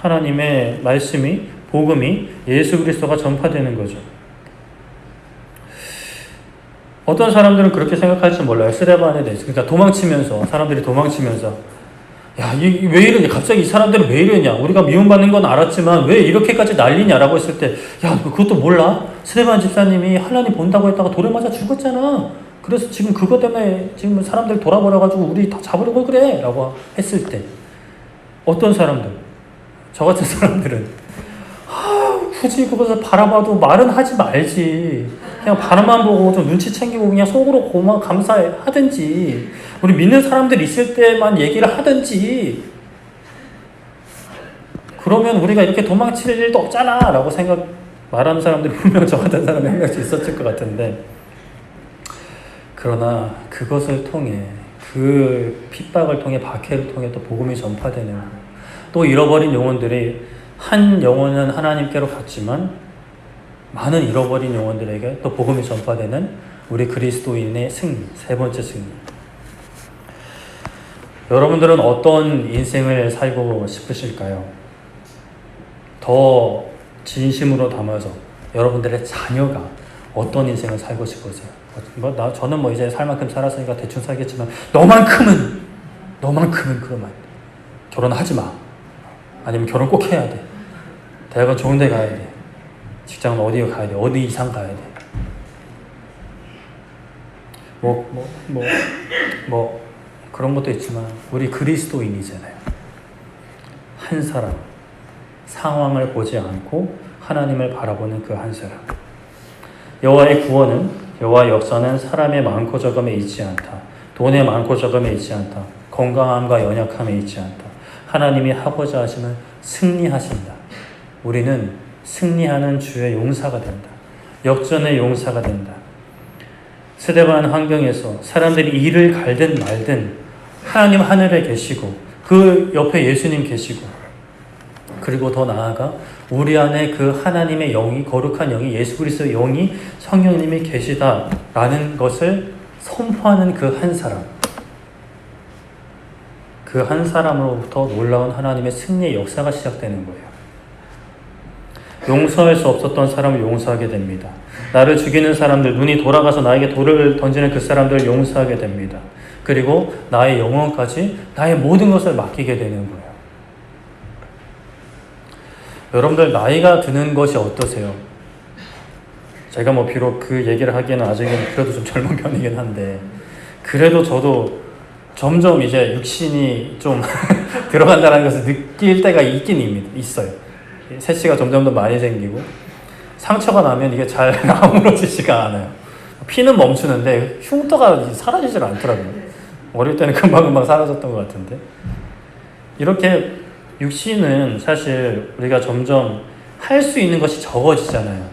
하나님의 말씀이 복음이 예수 그리스도가 전파되는 거죠. 어떤 사람들은 그렇게 생각할지 몰라요. 스데반에 대해서. 그러니까 도망치면서 사람들이 도망치면서 야, 왜 이러냐? 갑자기 이 사람들은 왜 이러냐? 우리가 미움받는 건 알았지만 왜 이렇게까지 난리냐라고 했을 때 야, 그것도 몰라? 스데반 집사님이 하나님 본다고 했다가 돌에 맞아 죽었잖아. 그래서 지금 그것 때문에 지금 사람들 돌아버려가지고 우리 다 잡으려고 그래 라고 했을 때 어떤 사람들, 저 같은 사람들은 굳이 그것을 바라봐도 말은 하지 말지. 그냥 바라만 보고 좀 눈치 챙기고 그냥 속으로 고마 감사하든지 우리 믿는 사람들 있을 때만 얘기를 하든지 그러면 우리가 이렇게 도망칠 일도 없잖아 라고 말하는 사람들이 분명 저 같은 사람이 한 명씩 있었을 것 같은데 그러나 그것을 통해 그 핍박을 통해 박해를 통해 또 복음이 전파되는 또 잃어버린 영혼들이 한 영혼은 하나님께로 갔지만 많은 잃어버린 영혼들에게 또 복음이 전파되는 우리 그리스도인의 승리, 세 번째 승리. 여러분들은 어떤 인생을 살고 싶으실까요? 더 진심으로 담아서 여러분들의 자녀가 어떤 인생을 살고 싶으세요? 저는 이제 살 만큼 살았으니까 대충 살겠지만 너만큼은 그러면 결혼하지 마. 아니면 결혼 꼭 해야 돼. 대학은 좋은 데 가야 돼. 직장은 어디 가야 돼. 어디 이상 가야 돼. 그런 것도 있지만 우리 그리스도인이잖아요. 한 사람, 상황을 보지 않고 하나님을 바라보는 그 한 사람. 여호와의 구원은 여호와의 역사는 사람의 많고 적음에 있지 않다. 돈의 많고 적음에 있지 않다. 건강함과 연약함에 있지 않다. 하나님이 하고자 하시면 승리하신다. 우리는 승리하는 주의 용사가 된다. 역전의 용사가 된다. 스데반 환경에서 사람들이 이를 갈든 말든 하나님 하늘에 계시고 그 옆에 예수님 계시고 그리고 더 나아가 우리 안에 그 하나님의 영이 거룩한 영이 예수 그리스도의 영이 성령님이 계시다라는 것을 선포하는 그 한 사람. 그 한 사람으로부터 놀라운 하나님의 승리의 역사가 시작되는 거예요. 용서할 수 없었던 사람을 용서하게 됩니다. 나를 죽이는 사람들, 눈이 돌아가서 나에게 돌을 던지는 그 사람들을 용서하게 됩니다. 그리고 나의 영혼까지 나의 모든 것을 맡기게 되는 거예요. 여러분들 나이가 드는 것이 어떠세요? 제가 비록 그 얘기를 하기에는 아직은 그래도 좀 젊은 편이긴 한데 그래도 저도 점점 이제 육신이 좀 들어간다는 것을 느낄 때가 있긴 있어요. 새치가 점점 더 많이 생기고 상처가 나면 이게 잘 아물어지지가 않아요. 피는 멈추는데 흉터가 사라지질 않더라고요. 어릴 때는 금방금방 사라졌던 것 같은데 이렇게 육신은 사실 우리가 점점 할 수 있는 것이 적어지잖아요.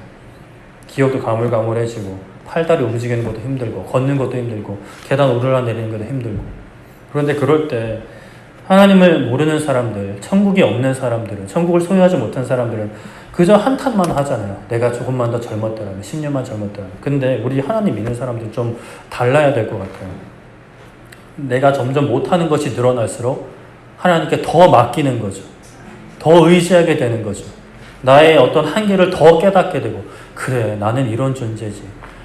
기억도 가물가물해지고 팔다리 움직이는 것도 힘들고 걷는 것도 힘들고 계단 오르락내리는 것도 힘들고 그런데 그럴 때 하나님을 모르는 사람들, 천국이 없는 사람들은, 천국을 소유하지 못한 사람들은 그저 한탄만 하잖아요. 내가 조금만 더 젊었더라면, 10년만 젊었더라면. 근데 우리 하나님 믿는 사람들은 좀 달라야 될 것 같아요. 내가 점점 못하는 것이 늘어날수록 하나님께 더 맡기는 거죠. 더 의지하게 되는 거죠. 나의 어떤 한계를 더 깨닫게 되고 그래, 나는 이런 존재지.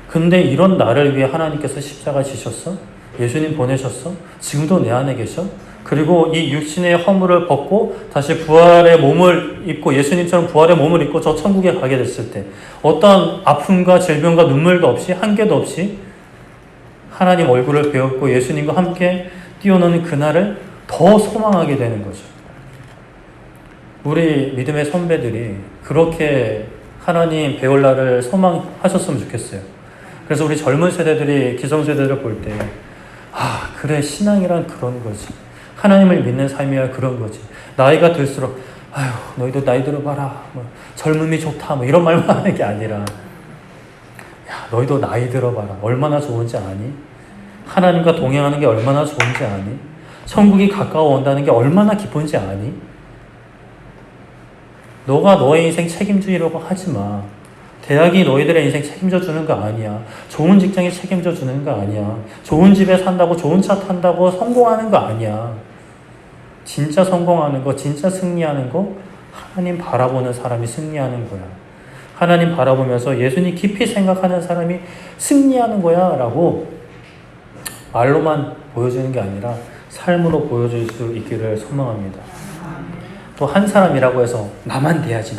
근데 이런 나를 위해 하나님께서 십자가 지셨어? 예수님 보내셨어? 지금도 내 안에 계셔? 그리고 이 육신의 허물을 벗고 다시 부활의 몸을 입고 예수님처럼 부활의 몸을 입고 저 천국에 가게 됐을 때 어떤 아픔과 질병과 눈물도 없이 한계도 없이 하나님 얼굴을 배웠고 예수님과 함께 뛰어노는 그날을 더 소망하게 되는 거죠. 우리 믿음의 선배들이 그렇게 하나님 배울 날을 소망하셨으면 좋겠어요. 그래서 우리 젊은 세대들이 기성세대를 볼 때 그래, 신앙이란 그런 거지. 하나님을 믿는 삶이야 그런 거지. 나이가 들수록 너희도 나이 들어봐라. 젊음이 좋다. 이런 말만 하는 게 아니라 너희도 나이 들어봐라. 얼마나 좋은지 아니? 하나님과 동행하는 게 얼마나 좋은지 아니? 천국이 가까워 온다는 게 얼마나 기쁜지 아니? 너가 너의 인생 책임지려고 하지 마. 대학이 너희들의 인생 책임져 주는 거 아니야. 좋은 직장에 책임져 주는 거 아니야. 좋은 집에 산다고 좋은 차 탄다고 성공하는 거 아니야. 진짜 성공하는 거, 진짜 승리하는 거 하나님 바라보는 사람이 승리하는 거야. 하나님 바라보면서 예수님 깊이 생각하는 사람이 승리하는 거야 라고 말로만 보여주는 게 아니라 삶으로 보여줄 수 있기를 소망합니다. 또 한 사람이라고 해서 나만 돼야지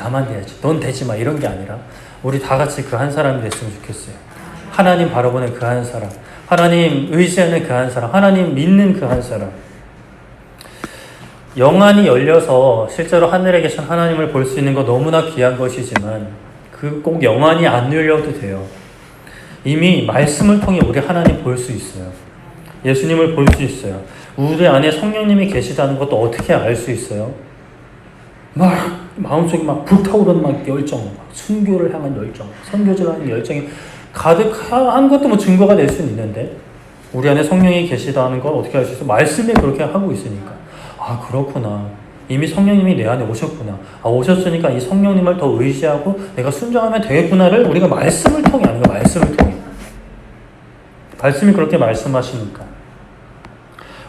넌 되지 마 이런 게 아니라 우리 다 같이 그 한 사람이 됐으면 좋겠어요. 하나님 바라보는 그 한 사람, 하나님 의지하는 그 한 사람, 하나님 믿는 그 한 사람. 영안이 열려서 실제로 하늘에 계신 하나님을 볼 수 있는 거 너무나 귀한 것이지만 그 꼭 영안이 안 열려도 돼요. 이미 말씀을 통해 우리 하나님 볼 수 있어요. 예수님을 볼 수 있어요. 우리 안에 성령님이 계시다는 것도 어떻게 알 수 있어요? 막 마음속에 막 불타오르는 막 열정, 막 순교를 향한 열정, 선교지를 하는 열정이 가득한 것도 뭐 증거가 될 수는 있는데 우리 안에 성령이 계시다는 걸 어떻게 알 수 있어? 말씀이 그렇게 하고 있으니까. 아 그렇구나. 이미 성령님이 내 안에 오셨구나. 아 오셨으니까 이 성령님을 더 의지하고 내가 순종하면 되겠구나를 우리가 말씀을 통해 아는 거야. 말씀을 통해. 말씀이 그렇게 말씀하시니까.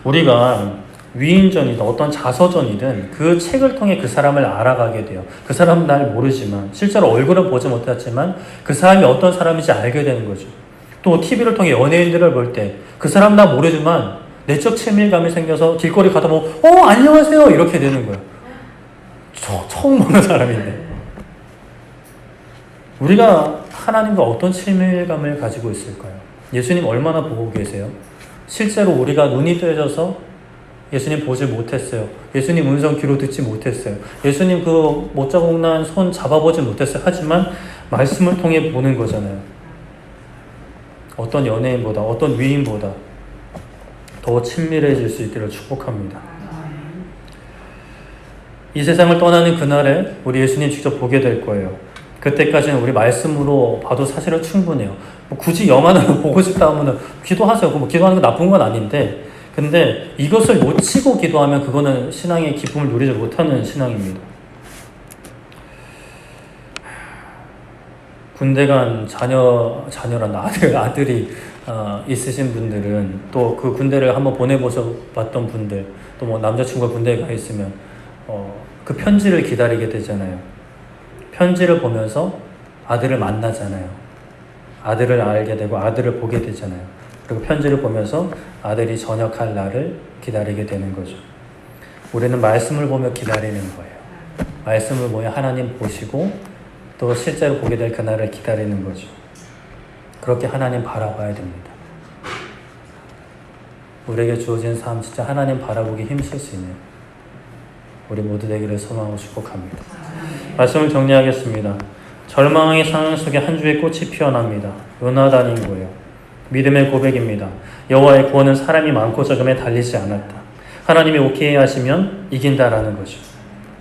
우리가 위인전이든 어떤 자서전이든 그 책을 통해 그 사람을 알아가게 돼요. 그 사람은 날 모르지만 실제로 얼굴은 보지 못했지만 그 사람이 어떤 사람인지 알게 되는 거죠. 또 TV를 통해 연예인들을 볼 때 그 사람 나 모르지만 내적 친밀감이 생겨서 길거리 가다 보면 안녕하세요 이렇게 되는 거예요. 처음 보는 사람인데. 우리가 하나님과 어떤 친밀감을 가지고 있을까요? 예수님 얼마나 보고 계세요? 실제로 우리가 눈이 뜨여져서 예수님 보지 못했어요. 예수님 음성 귀로 듣지 못했어요. 예수님 그 못자국난 손 잡아보지 못했어요. 하지만 말씀을 통해 보는 거잖아요. 어떤 연예인보다 어떤 위인보다 더 친밀해질 수 있기를 축복합니다. 이 세상을 떠나는 그날에 우리 예수님 직접 보게 될 거예요. 그때까지는 우리 말씀으로 봐도 사실은 충분해요. 굳이 영화를 보고 싶다 하면 기도하세요. 뭐 기도하는 거 나쁜 건 아닌데 근데 이것을 놓치고 기도하면 그거는 신앙의 기쁨을 누리지 못하는 신앙입니다. 군대 간 자녀란 아들이 있으신 분들은 또 그 군대를 한번 보내보셨던 분들 또 뭐 남자친구가 군대에 가 있으면 그 편지를 기다리게 되잖아요. 편지를 보면서 아들을 만나잖아요. 아들을 알게 되고 아들을 보게 되잖아요. 그리고 편지를 보면서 아들이 전역할 날을 기다리게 되는 거죠. 우리는 말씀을 보며 기다리는 거예요. 말씀을 보며 하나님 보시고 또 실제로 보게 될 그날을 기다리는 거죠. 그렇게 하나님 바라봐야 됩니다. 우리에게 주어진 삶 진짜 하나님 바라보기 힘쓸 수 있는 우리 모두 되기를 소망하고 축복합니다. 말씀을 정리하겠습니다. 절망의 상황 속에 한 주의 꽃이 피어납니다. 요나단인 거예요. 믿음의 고백입니다. 여호와의 구원은 사람이 많고 적음에 달리지 않았다. 하나님이 오케이 하시면 이긴다라는 거죠.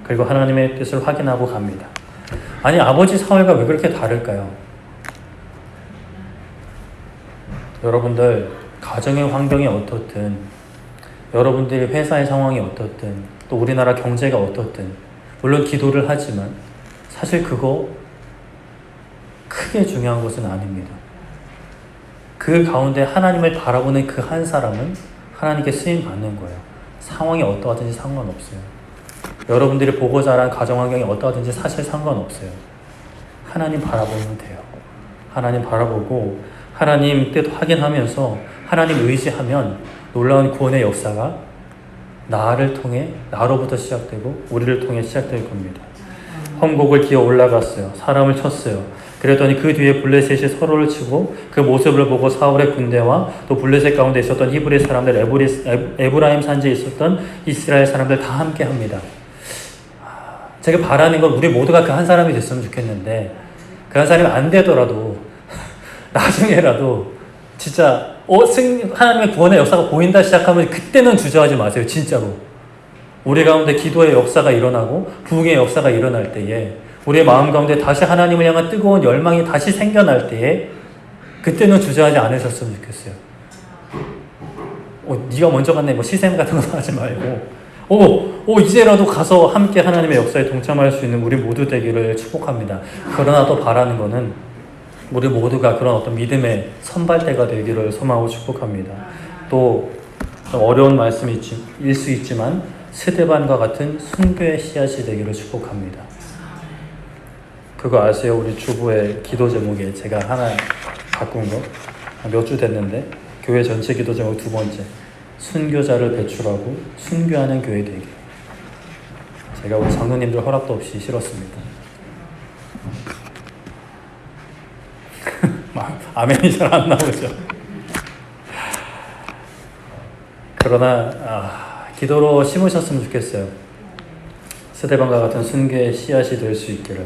그리고 하나님의 뜻을 확인하고 갑니다. 아니 아버지 사울과 왜 그렇게 다를까요? 여러분들 가정의 환경이 어떻든 여러분들이 회사의 상황이 어떻든 또 우리나라 경제가 어떻든 물론 기도를 하지만 사실 그거 크게 중요한 것은 아닙니다. 그 가운데 하나님을 바라보는 그 한 사람은 하나님께 쓰임 받는 거예요. 상황이 어떠하든지 상관없어요. 여러분들이 보고 자란 가정 환경이 어떠하든지 사실 상관없어요. 하나님 바라보면 돼요. 하나님 바라보고 하나님 뜻 확인하면서 하나님 의지하면 놀라운 구원의 역사가 나를 통해 나로부터 시작되고 우리를 통해 시작될 겁니다. 험곡을 기어 올라갔어요. 사람을 쳤어요. 그랬더니 그 뒤에 블레셋이 서로를 치고 그 모습을 보고 사울의 군대와 또 블레셋 가운데 있었던 히브리 사람들, 에브라임 산지에 있었던 이스라엘 사람들 다 함께 합니다. 제가 바라는 건 우리 모두가 그 한 사람이 됐으면 좋겠는데 그 한 사람이 안 되더라도 나중에라도 진짜 하나님의 구원의 역사가 보인다 시작하면 그때는 주저하지 마세요. 진짜로. 우리 가운데 기도의 역사가 일어나고 부흥의 역사가 일어날 때에 우리의 마음 가운데 다시 하나님을 향한 뜨거운 열망이 다시 생겨날 때에 그때는 주저하지 않으셨으면 좋겠어요. 네가 먼저 갔네, 뭐 시샘 같은 거 하지 말고, 이제라도 가서 함께 하나님의 역사에 동참할 수 있는 우리 모두 되기를 축복합니다. 그러나 또 바라는 거는 우리 모두가 그런 어떤 믿음의 선발대가 되기를 소망하고 축복합니다. 또 어려운 말씀일 수 있지만 스데반과 같은 순교의 씨앗이 되기를 축복합니다. 그거 아세요? 우리 주부의 기도 제목에 제가 하나 바꾼 거 몇 주 됐는데, 교회 전체 기도 제목 2번째, 순교자를 배출하고 순교하는 교회 되기. 제가 우리 장로님들 허락도 없이 실었습니다. 아멘이 잘 안 나오죠. 그러나 기도로 심으셨으면 좋겠어요. 스데반과 같은 순교의 씨앗이 될 수 있기를.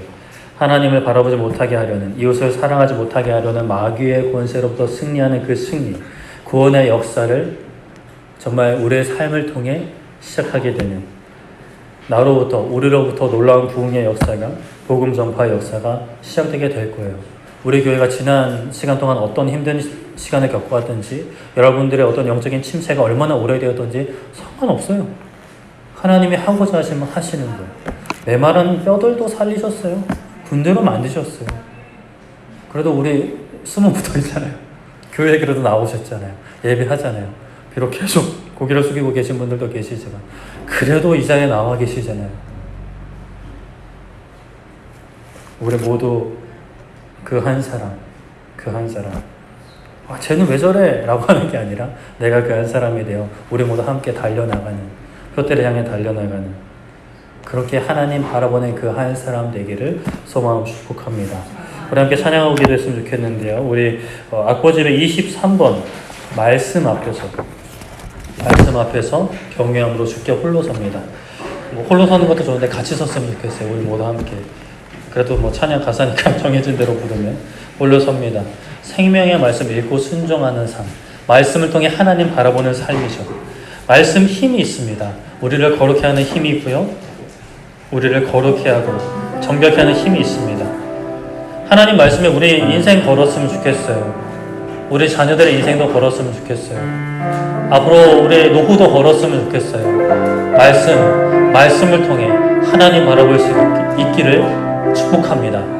하나님을 바라보지 못하게 하려는, 이웃을 사랑하지 못하게 하려는 마귀의 권세로부터 승리하는 그 승리, 구원의 역사를 정말 우리의 삶을 통해 시작하게 되는, 우리로부터 놀라운 부흥의 역사가, 복음 전파의 역사가 시작되게 될 거예요. 우리 교회가 지난 시간 동안 어떤 힘든 시간을 겪어왔든지, 여러분들의 어떤 영적인 침체가 얼마나 오래되었든지 상관없어요. 하나님이 하고자 하시면 하시는 거예요. 메마른 뼈들도 살리셨어요. 군대로 만드셨어요. 그래도 우리 숨은 붙어 있잖아요. 교회에 그래도 나오셨잖아요. 예배하잖아요. 비록 계속 고개를 숙이고 계신 분들도 계시지만 그래도 이 자리에 나와 계시잖아요. 우리 모두 그 한 사람 쟤는 왜 저래? 라고 하는 게 아니라 내가 그 한 사람이 되어 우리 모두 함께 달려나가는, 표대를 향해 달려나가는, 그렇게 하나님 바라보는 그 한 사람 되기를 소망하고 축복합니다. 우리 함께 찬양하고 기도했으면 좋겠는데요. 우리 악보집의 23번 말씀 앞에서 경외함으로 주께 홀로 섭니다. 홀로 서는 것도 좋은데 같이 섰으면 좋겠어요. 우리 모두 함께. 그래도 찬양 가사니까 정해진 대로 부르면 홀로 섭니다. 생명의 말씀 읽고 순종하는 삶, 말씀을 통해 하나님 바라보는 삶이죠. 말씀 힘이 있습니다. 우리를 거룩해 하는 힘이 있고요, 우리를 거룩해 하고 정결케 하는 힘이 있습니다. 하나님 말씀에 우리 인생 걸었으면 좋겠어요. 우리 자녀들의 인생도 걸었으면 좋겠어요. 앞으로 우리 노후도 걸었으면 좋겠어요. 말씀을 통해 하나님 바라볼 수 있기를 축복합니다.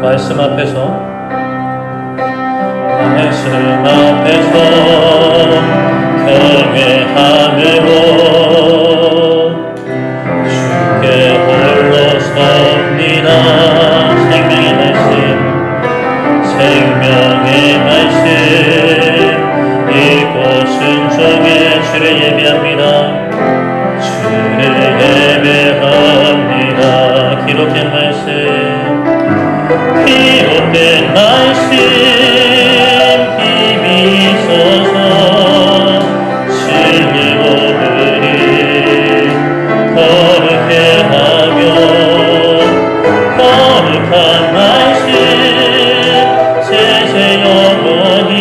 말씀 앞에서 경외함으로 주께 홀로 섭니다. 생명의 말씀 읽고 순종해 주를 예배합니다. 주를 예배합니다. 기록된 말씀, 기록된 말씀 힘이 있어서 진리로 우리 거룩해 하며, 거룩한 말씀 세세 영원히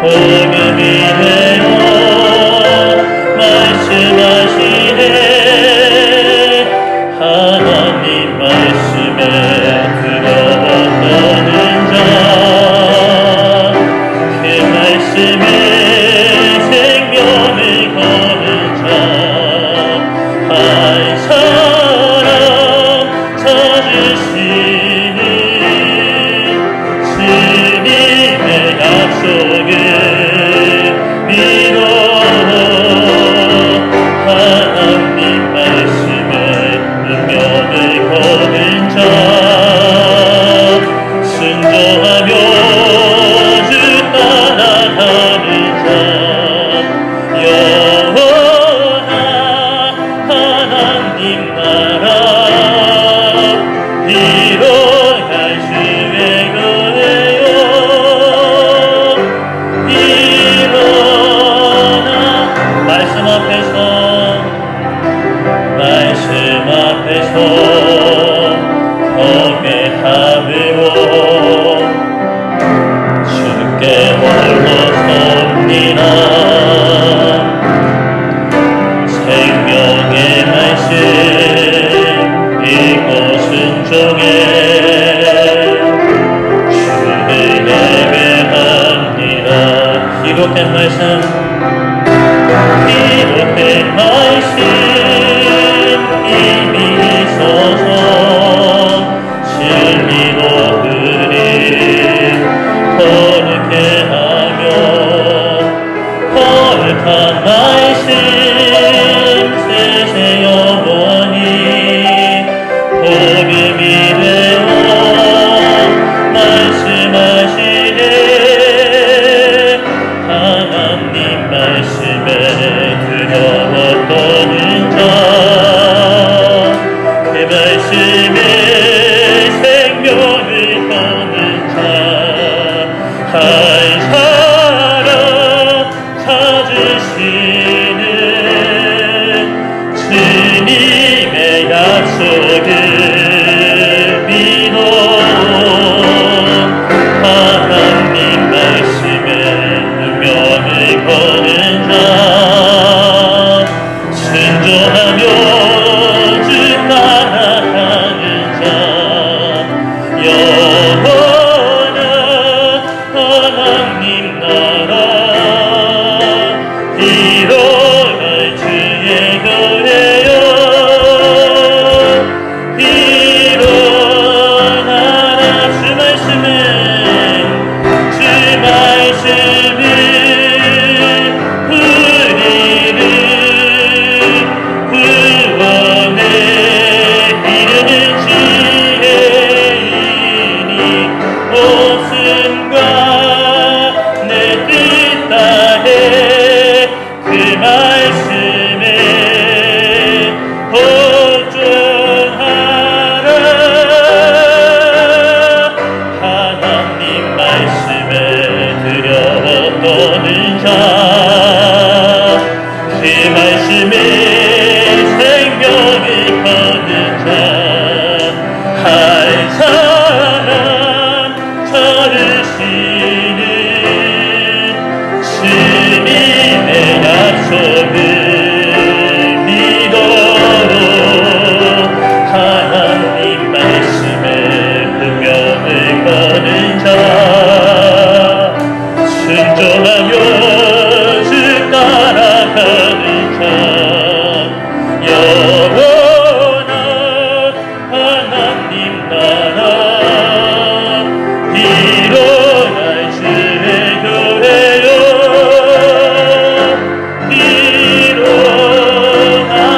복음이 되어 말씀하시네. 하나님 말씀에 들어보는 자, 그 말씀에 생명을 거는 자, 한 사람 찾으시는 주님의 약속을 믿어 하나님 말씀에 능력을 거는 자, 순종하며 주 따라가는 자, 영원한 하나님 나라 이뤄갈 주의 교회요, 일어나 말씀 앞에서 경외함으로 주께 임이소서. 진리로 그리 거룩해 하며 거룩한 말씀 세세 영원히 복음이 되어 말씀하시네. 하나님 말씀에 두려웠던 자, 그 말씀에 생명을 거는 자, 한 사람 찾으시는 주님의 약속을 믿어. 하나님 말씀에 운명을 거는 자, 순종하며 주 따라가는 자, 영원한 하나님 나라 이뤄갈 주의 교회여 일어나라. 주 말씀은 우리를 구원에 이르는 지혜이니 모순과 내 뜻 다해 그 말씀에 복종하라. 하나님 말씀에 두려웠던 자, 그 말씀에 생명을 거는 자, 한 사람 찾으시는 주님의 약속을 믿어. 하나님 말씀에 운명을 거는 자, 순종하며 주 따라가는 자, 영원한 하나님 나라 일어날 주의 교회여 일어나라.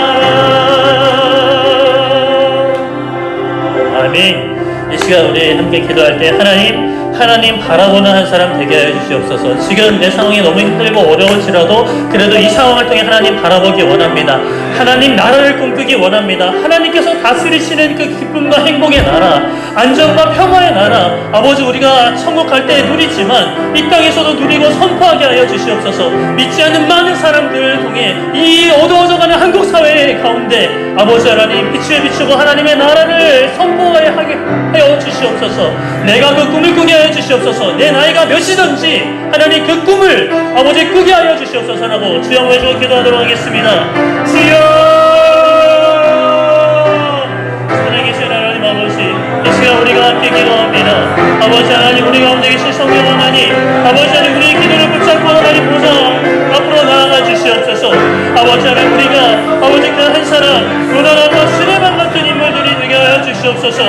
아멘. 이 시간 우리 함께 기도할 때 하나님 바라보는 한 사람 되게 하여 주시옵소서. 지금 내 상황이 너무 힘들고 어려울지라도 그래도 이 상황을 통해 하나님 바라보기 원합니다. 하나님 나라를 꿈꾸기 원합니다. 하나님께서 다스리시는 그 기쁨과 행복의 나라, 안정과 평화의 나라, 아버지 우리가 천국 갈 때 누리지만 이 땅에서도 누리고 선포하게 하여 주시옵소서. 믿지 않는 많은 사람들을 통해 이 어두워져가는 한국 사회 가운데 아버지 하나님 빛을 비추고 하나님의 나라를 선포하게 하여 주시옵소서. 내가 그 꿈을 꾸게 하여 주시옵소서. 내 나이가 몇이든지 하나님 그 꿈을 아버지 꾸게 하여 주시옵소서라고 주여 외쳐 기도하도록 하겠습니다. 주여, 살아계신 하나님 아버지, 이 시간 우리가 함께 기도합니다. 아버지 하나님 우리 가운데 계신 성령 하나님, 아버지 하나님 우리의 기도를 붙잡고 하나님 보좌 앞으로 나아가 주시옵소서. 아버지 하나님 우리가 아버지 그 한 사람 요나단과 스데반 같은 인물들이 되게 하여 주시옵소서.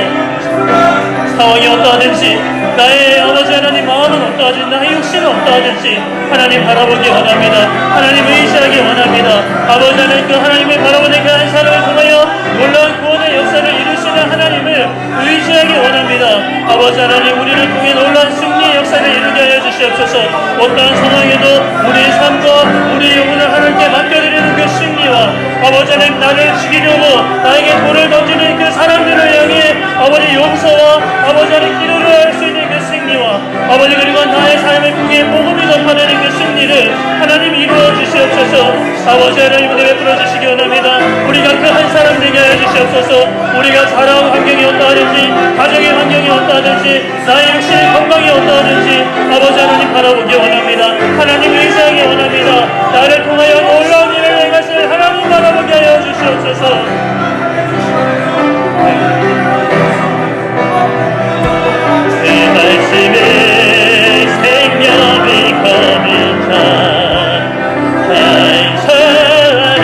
상황이 어떠하든지 나의 아버지 하나님 마음은 어떠하든지 나의 육신은 어떠하든지 하나님 바라보기 원합니다. 하나님 의지하기 원합니다. 아버지 하나님 그 하나님을 바라보는 그 한 사람을 통하여 놀라운 구원의 역사를 이루시는 하나님을 의지하기 원합니다. 아버지 하나님 우리를 통해 놀라운 승리의 역사를 이루게 하여 주시옵소서. 어떠한 상황에도 우리의 삶과 우리의 영혼을 하나님께 맡겨드리는 그 승리와 아버지 하나님 나를 죽이려고 나에게 돌을 던지는 그 사람들을 향해 아버지 용서와 아버지 하나님 기도를 할 수 있는 그 승리와 아버지 그리고 나의 삶을 통해 복음을 전파되는 그 승리를 하나님 이루어 주시옵소서. 아버지 하나님 은혜 베풀어 주시기 원합니다. 우리가 그 한 사람 되게 하여 주시옵소서. 우리가 자라온 환경이 어떠하든지 가정의 환경이 어떠하든지 나의 육신의 건강이 어떠하든지 아버지 하나님 바라보기 원합니다. 하나님 의지하기 원합니다. 나를 통하여 놀라운 일을 행하실 하나님 바라보게 하여 주시옵소서. 그 말씀에 생명을 거는 자, 한 사람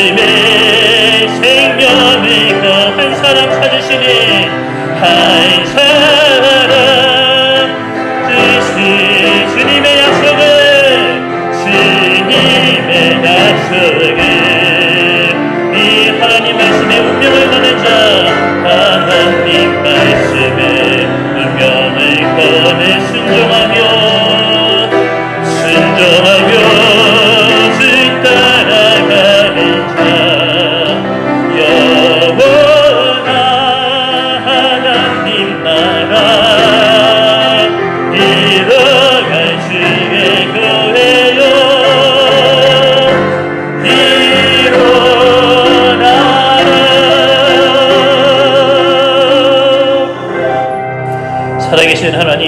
말씀에 생명을 그 한 사람 찾으시니 한 사람 뜻이 주님의 약속을 주님의 약속을 이 하나님 말씀에 운명을 거는 자 하나님 말씀에 운명을 거는 순종하며 주 따라가는 자 영원한 하나님 나라 이뤄갈 주의 교회여 일어나라. 살아계신 하나님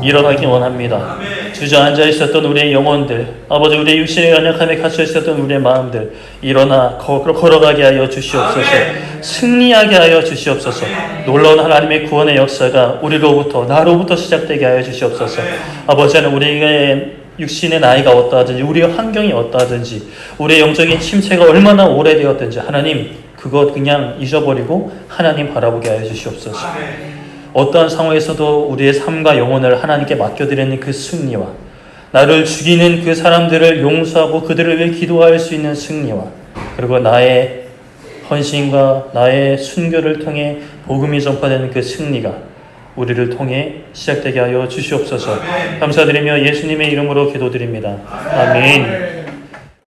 일어나기 원합니다. 주저앉아 있었던 우리의 영혼들, 아버지 우리의 육신의 연약함에 갇혀 있었던 우리의 마음들 일어나 걸어가게 하여 주시옵소서. 승리하게 하여 주시옵소서. 놀라운 하나님의 구원의 역사가 우리로부터 나로부터 시작되게 하여 주시옵소서. 아버지 하나님 우리의 육신의 나이가 어떠하든지 우리의 환경이 어떠하든지 우리의 영적인 침체가 얼마나 오래되었든지 하나님 그것 그냥 잊어버리고 하나님 바라보게 하여 주시옵소서. 어떠한 상황에서도 우리의 삶과 영혼을 하나님께 맡겨드리는 그 승리와 나를 죽이는 그 사람들을 용서하고 그들을 위해 기도할 수 있는 승리와 그리고 나의 헌신과 나의 순교를 통해 복음이 전파되는 그 승리가 우리를 통해 시작되게 하여 주시옵소서. 감사드리며 예수님의 이름으로 기도드립니다. 아멘.